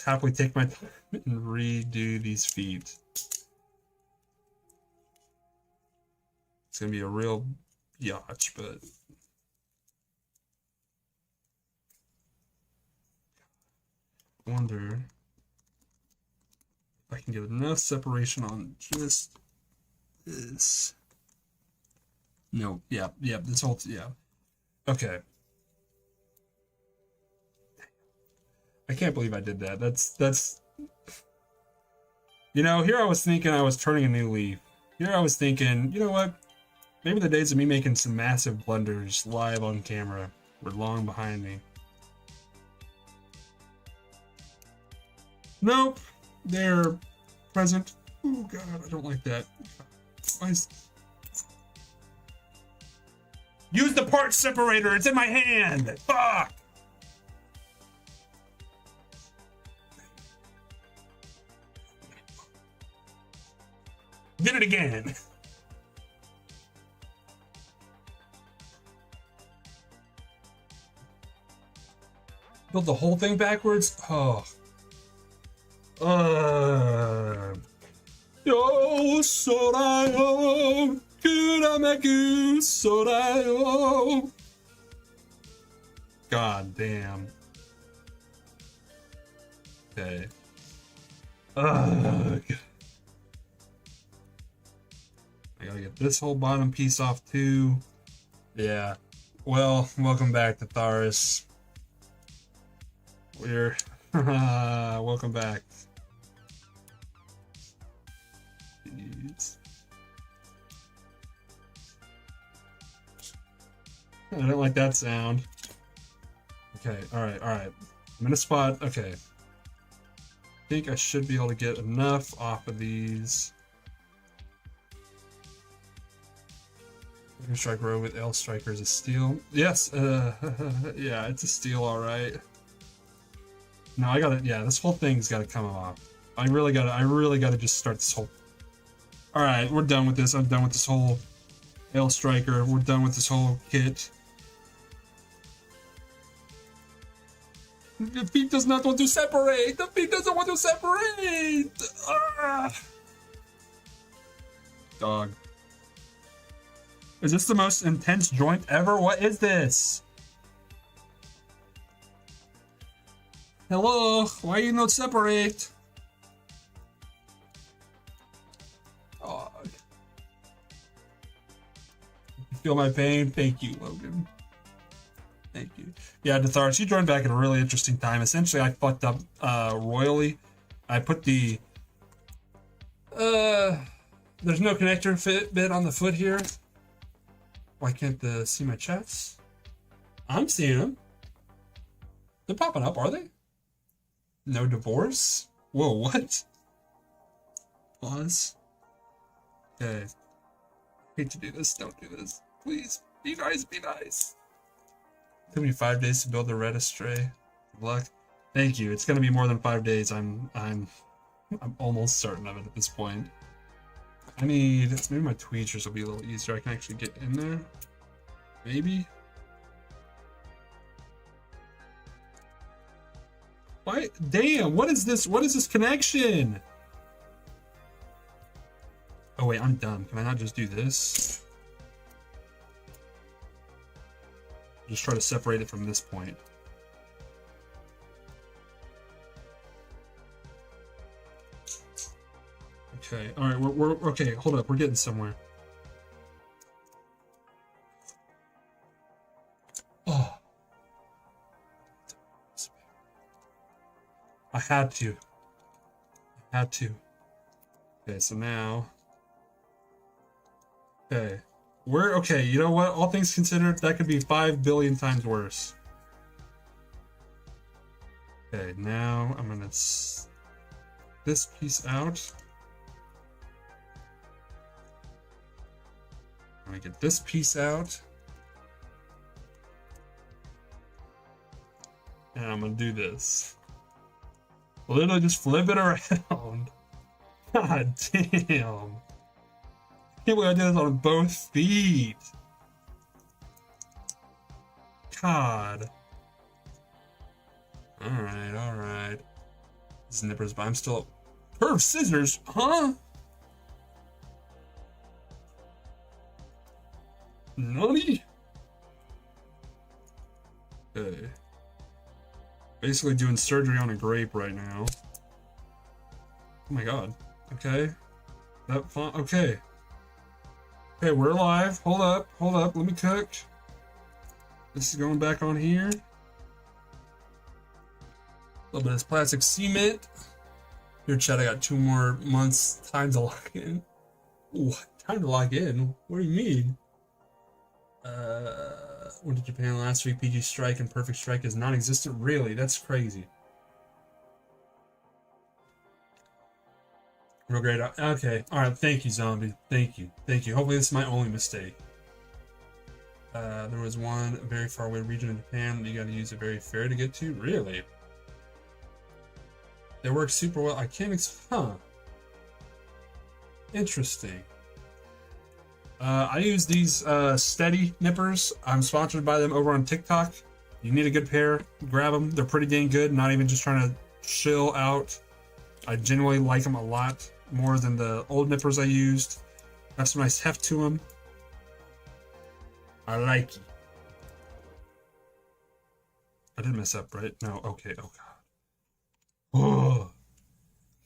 happily take my time and redo these feet. It's gonna be a real biatch, but I wonder if I can get enough separation on just this. No, yeah, this whole, yeah. Okay. I can't believe I did that. That's, you know, here I was thinking I was turning a new leaf. Here I was thinking, you know what? Maybe the days of me making some massive blunders live on camera were long behind me. Nope, they're present. Oh god, I don't like that. Use the part separator, it's in my hand! Fuck! Did it again! Build the whole thing backwards? Oh. Yo, sorayo, kurameku, sorayo. God damn. Okay. I gotta get this whole bottom piece off too. Yeah. Well, welcome back to Tharis. We're welcome back. Jeez. I don't like that sound. Okay, alright. I'm in a spot. Okay. I think I should be able to get enough off of these. Strike row with L striker is a steel. Yes, yeah, it's a steel, alright. No, I gotta, yeah, this whole thing's gotta come off. I really gotta just start this whole. Alright, we're done with this. I'm done with this whole L striker. We're done with this whole kit. The feet does not want to separate! The feet doesn't want to separate! Ah! Dog. Is this the most intense joint ever? What is this? Hello? Why you not separate? Oh. You feel my pain? Thank you, Logan. Thank you. Yeah, Datharis, you joined back at a really interesting time. Essentially, I fucked up royally. I put the... There's no connector fit bit on the foot here. Why can't the see my chats? I'm seeing them. They're popping up, are they? No divorce? Whoa, what? Pause. Okay. Hate to do this. Don't do this. Please. Be nice. Be nice. It took me 5 days to build the red astray. Good luck. Thank you. It's gonna be more than 5 days. I'm almost certain of it at this point. I need, maybe my tweezers will be a little easier. I can actually get in there. Maybe. Why? Damn, what is this? What is this connection? Oh wait, I'm dumb. Can I not just do this? Just try to separate it from this point. Okay, alright, we're okay, hold up, we're getting somewhere. Oh. I had to. Okay, so now. Okay. Okay, you know what? All things considered, that could be 5 billion times worse. Okay, now I'm gonna this piece out. I'm gonna get this piece out. And I'm gonna do this. Literally just flip it around. God damn. I can't believe I did this on both feet. God. Alright. Nippers, but I'm still. Curved scissors? Huh? Nani? Okay. Basically doing surgery on a grape right now. Oh my god. Okay. That fun. Okay. Okay, we're alive. Hold up. Let me cook. This is going back on here. A little bit of this plastic cement. Here, Chad, I got 2 more months time to lock in. Ooh, time to lock in? What do you mean? Went to Japan last week. PG Strike and Perfect Strike is non-existent. Really? That's crazy. Real great. Okay. Alright, thank you, Zombie. Thank you. Hopefully this is my only mistake. There was one very far away region in Japan that you gotta use a very fair to get to. Really? They work super well. I can't Interesting. I use these steady nippers. I'm sponsored by them over on TikTok. You need a good pair, grab them. They're pretty dang good. Not even just trying to chill out. I genuinely like them a lot more than the old nippers I used. Have some nice heft to them. I like it. I didn't mess up, right? No, okay. Oh god. Oh.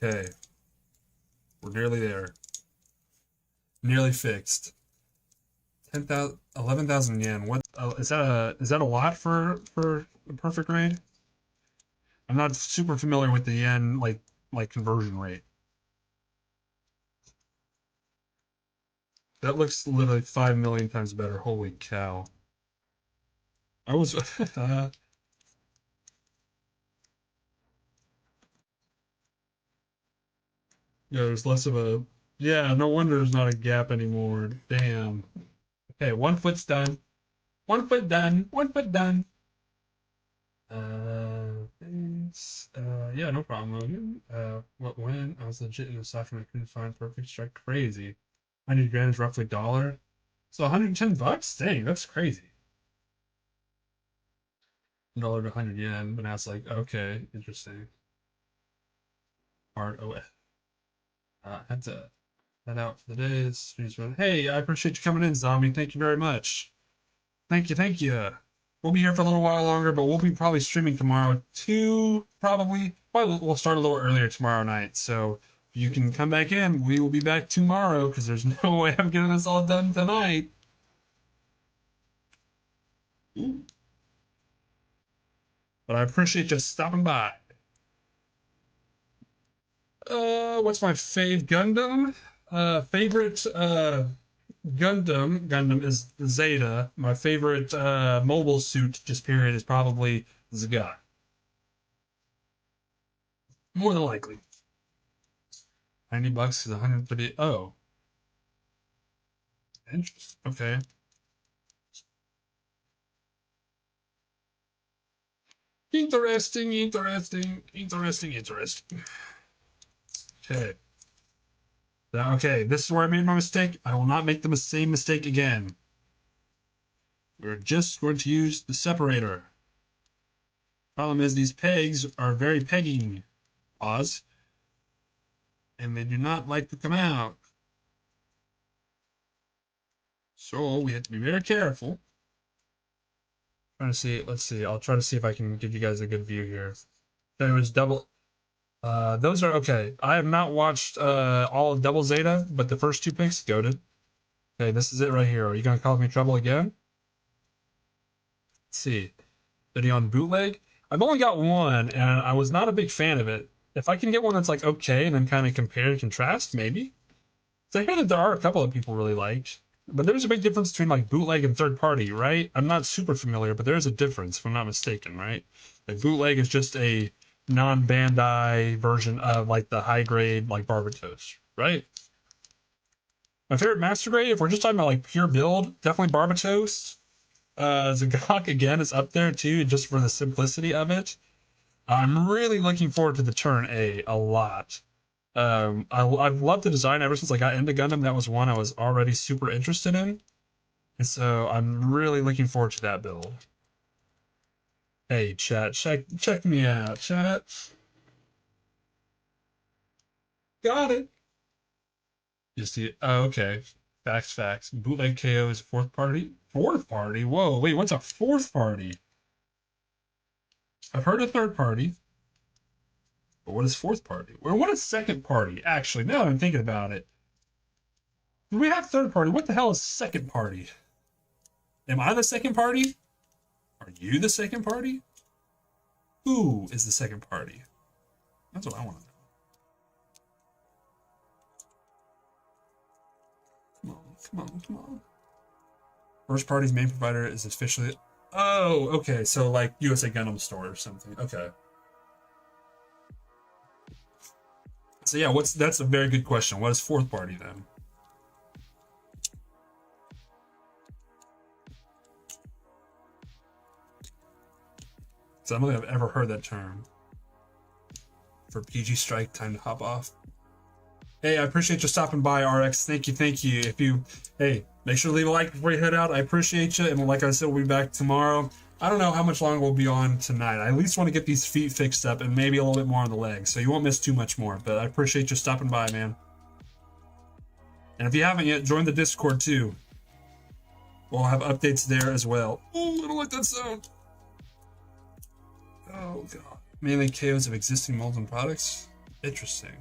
Okay. We're nearly there. Nearly fixed. 10,000, 11,000 yen. What is that a lot for a perfect grade? I'm not super familiar with the yen like conversion rate. That looks literally 5 million times better. Holy cow. I was yeah, there's less of a yeah, no wonder there's not a gap anymore. Damn. Okay, 1 foot's done. 1 foot done. 1 foot done. Yeah, no problem, Logan. When I was legit in the software, I couldn't find perfect strike. Crazy. 100 grand is roughly $1. So 110 bucks? Dang, that's crazy. $1 to 100 yen, but now it's like, okay, interesting. Hard OF. Had to head out for the day. Hey, I appreciate you coming in, Zombie. Thank you very much. Thank you. We'll be here for a little while longer, but we'll be probably streaming tomorrow too, probably. Well, we'll start a little earlier tomorrow night, so if you can come back in, we will be back tomorrow, because there's no way I'm getting this all done tonight. But I appreciate you stopping by. What's my fave Gundam? Favorite Gundam is Zeta. My favorite mobile suit, just period, is probably Zga. More than likely. 90 bucks is 130. Oh. Interesting. Okay. Interesting. Okay. Okay, this is where I made my mistake. I will not make the same mistake again. We're just going to use the separator. Problem is, these pegs are very pegging. Pause. And they do not like to come out. So we have to be very careful. Trying to see, let's see. I'll try to see if I can give you guys a good view here. There was double. Those are okay. I have not watched all of Double Zeta, but the first 2 picks, goated. Okay, this is it right here. Are you gonna cause me trouble again? Let's see. Video on bootleg. I've only got one, and I was not a big fan of it. If I can get one that's like okay, and then kind of compare and contrast, maybe. So I hear that there are a couple that people really liked, but there's a big difference between like bootleg and third party, right? I'm not super familiar, but there is a difference, if I'm not mistaken, right? Like bootleg is just a non-Bandai version of like the high grade like Barbatos, right? My favorite master grade, if we're just talking about like pure build, definitely Barbatos. Zagok again is up there too, just for the simplicity of it. I'm really looking forward to the turn a lot. I've loved the design ever since I got into Gundam. That was one I was already super interested in, and so I'm really looking forward to that build. Hey, chat, check me out, chat. Got it. You see, oh, okay. Facts. Bootleg KO is fourth party. Fourth party? Whoa, wait, what's a fourth party? I've heard of third party, but what is fourth party? Or what is second party? Actually, now that I'm thinking about it, we have third party. What the hell is second party? Am I the second party? Are you the second party? Who is the second party? That's what I want to know. Come on. First party's main provider is officially. Oh, okay. So like USA Gundam Store or something. Okay. So yeah, that's a very good question. What is fourth party then? So I don't think I've ever heard that term. For PG Strike, time to hop off. Hey, I appreciate you stopping by, RX. Thank you. Hey, make sure to leave a like before you head out. I appreciate you. And like I said, we'll be back tomorrow. I don't know how much longer we'll be on tonight. I at least want to get these feet fixed up and maybe a little bit more on the legs. So you won't miss too much more. But I appreciate you stopping by, man. And if you haven't yet, join the Discord too. We'll have updates there as well. Oh, I don't like that sound. Oh, God. Mainly KOs of existing molds and products? Interesting.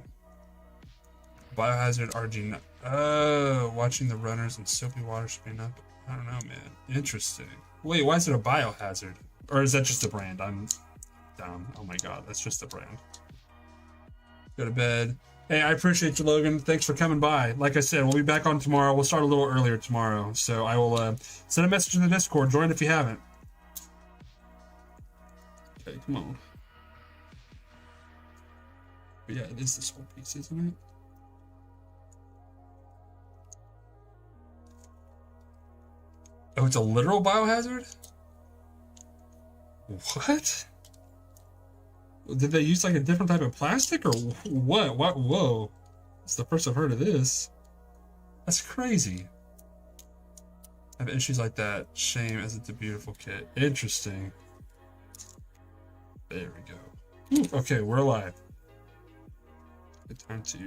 Biohazard RG. Oh, watching the runners and soapy water spin up. I don't know, man. Interesting. Wait, why is it a biohazard? Or is that just a brand? I'm down. Oh my god, that's just a brand. Go to bed. Hey, I appreciate you, Logan. Thanks for coming by. Like I said, we'll be back on tomorrow. We'll start a little earlier tomorrow. So I will send a message in the Discord. Join if you haven't. Okay, come on. But yeah, it is this whole piece, isn't it? Oh, it's a literal biohazard? What? Did they use like a different type of plastic or what? What? Whoa. It's the first I've heard of this. That's crazy. I have issues like that. Shame as it's a beautiful kit. Interesting. There we go. Ooh, okay, we're alive. Good time to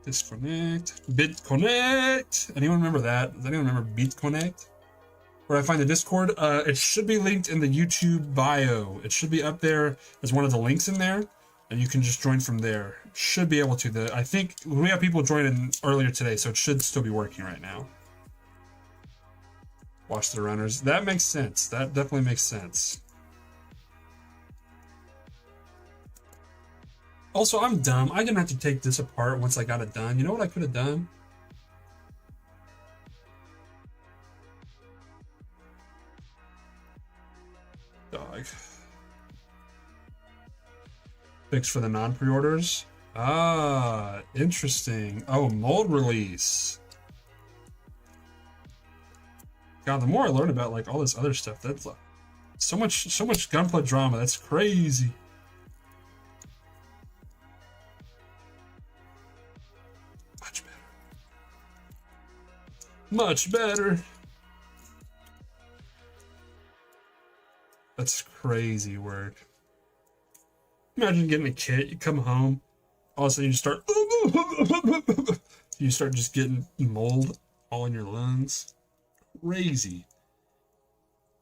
disconnect. BitConnect! Anyone remember that? Does anyone remember BitConnect? Where I find the Discord, it should be linked in the YouTube bio. It should be up there as one of the links in there, and you can just join from there. Should be able to. I think we have people joining earlier today, so it should still be working right now. Watch the runners. That makes sense. That definitely makes sense. Also, I'm dumb. I didn't have to take this apart once I got it done. You know what I could have done? Dog. Fix for the non-pre-orders. Ah, interesting. Oh, mold release. God, the more I learn about like all this other stuff, that's like so much gunplay drama. That's crazy. Much better. Much better. That's crazy work. Imagine getting a kit, you come home, all of a sudden you start just getting mold all in your lungs. Crazy.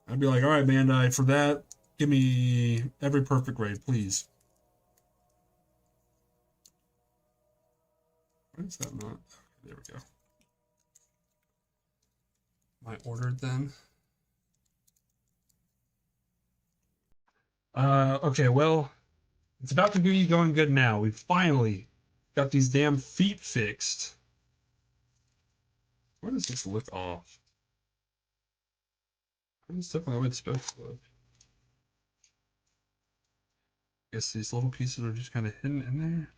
I'd be like, all right, Bandai, for that, give me every perfect grade, please. Why is that not? There we go. Am I ordered then? Okay, well, it's about to be going good now. We finally got these damn feet fixed. Why does this look off? It's definitely the way it's supposed to look. I guess these little pieces are just kind of hidden in there.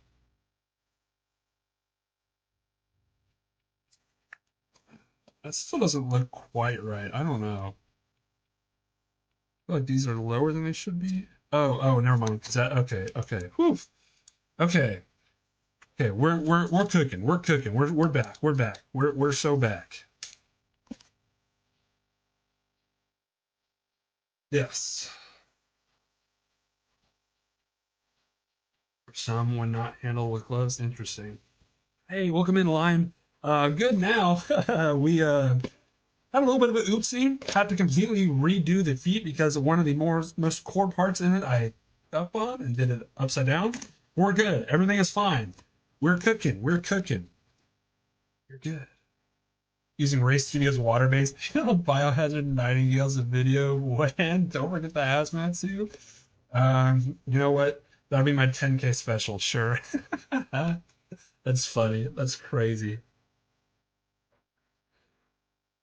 That still doesn't look quite right. I don't know. feel like these are lower than they should be. Oh, never mind. Is that okay. Whew. Okay. Okay, we're cooking. We're cooking. We're back. We're back. We're so back. Yes. Some would not handle with gloves. Interesting. Hey, welcome in, Lime. Good now. We had a little bit of an oopsie. Had to completely redo the feet because one of the most core parts in it I up on and did it upside down. We're good. Everything is fine. We're cooking. We're cooking. You're good. Using Race Studios water based biohazard nightingales in video. When don't forget the hazmat suit. You know what? That'll be my 10K special. Sure. That's funny. That's crazy.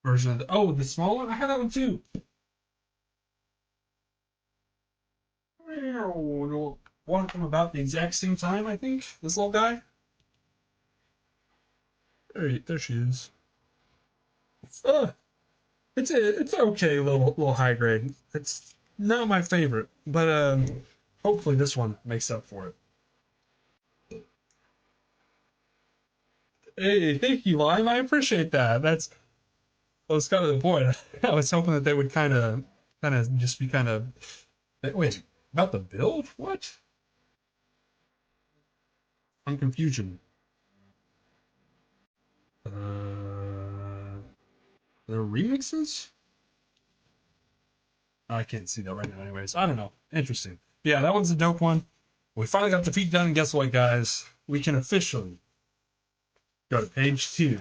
Version of oh, the small one. I had that one too. One of them about the exact same time, I think. This little guy. There she is. Uh, it's okay, little high grade. It's not my favorite, but hopefully this one makes up for it. Hey, thank you, Lime. I appreciate that. That's kind of the point. I was hoping that they would kind of just be kind of wait about the build. What? I'm confusion. The remixes? I can't see that right now, anyways. I don't know. Interesting. Yeah, that one's a dope one. We finally got the feet done, and guess what, guys? We can officially go to page 2.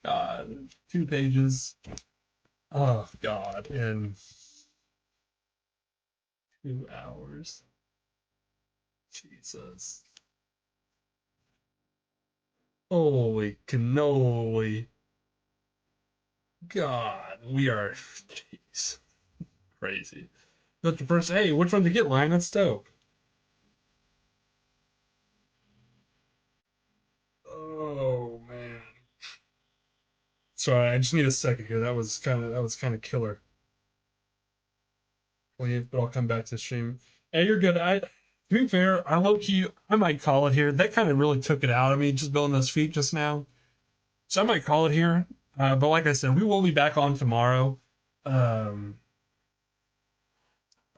God, 2 pages. Oh, God, in 2 hours. Jesus. Holy cannoli. God, we are. Jeez. Crazy. But the first, hey, which one to get, Line? That's dope. Oh, man. Sorry, I just need a second here. That was kind of killer. Leave, but I'll come back to stream. Hey, you're good. To be fair, I low key, I might call it here. That kind of really took it out of me just building those feet just now. So I might call it here. But like I said, we will be back on tomorrow. Um,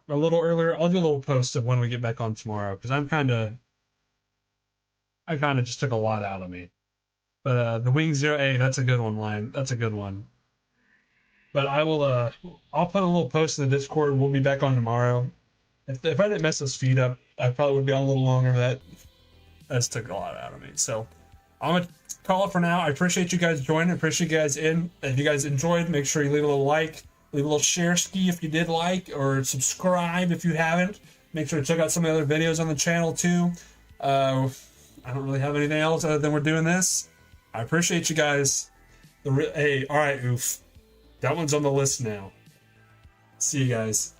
a little earlier. I'll do a little post of when we get back on tomorrow because I kind of just took a lot out of me. But the Wing Zero, hey, that's a good one, Line. That's a good one. But I'll put a little post in the Discord. We'll be back on tomorrow. If I didn't mess those feet up, I probably would be on a little longer. That just took a lot out of me. So I'm gonna call it for now. I appreciate you guys joining. I appreciate you guys in. If you guys enjoyed, make sure you leave a little like, leave a little share ski if you did like, or subscribe if you haven't. Make sure to check out some of the other videos on the channel too. I don't really have anything else other than we're doing this. I appreciate you guys. Hey, all right, oof. That one's on the list now. See you guys.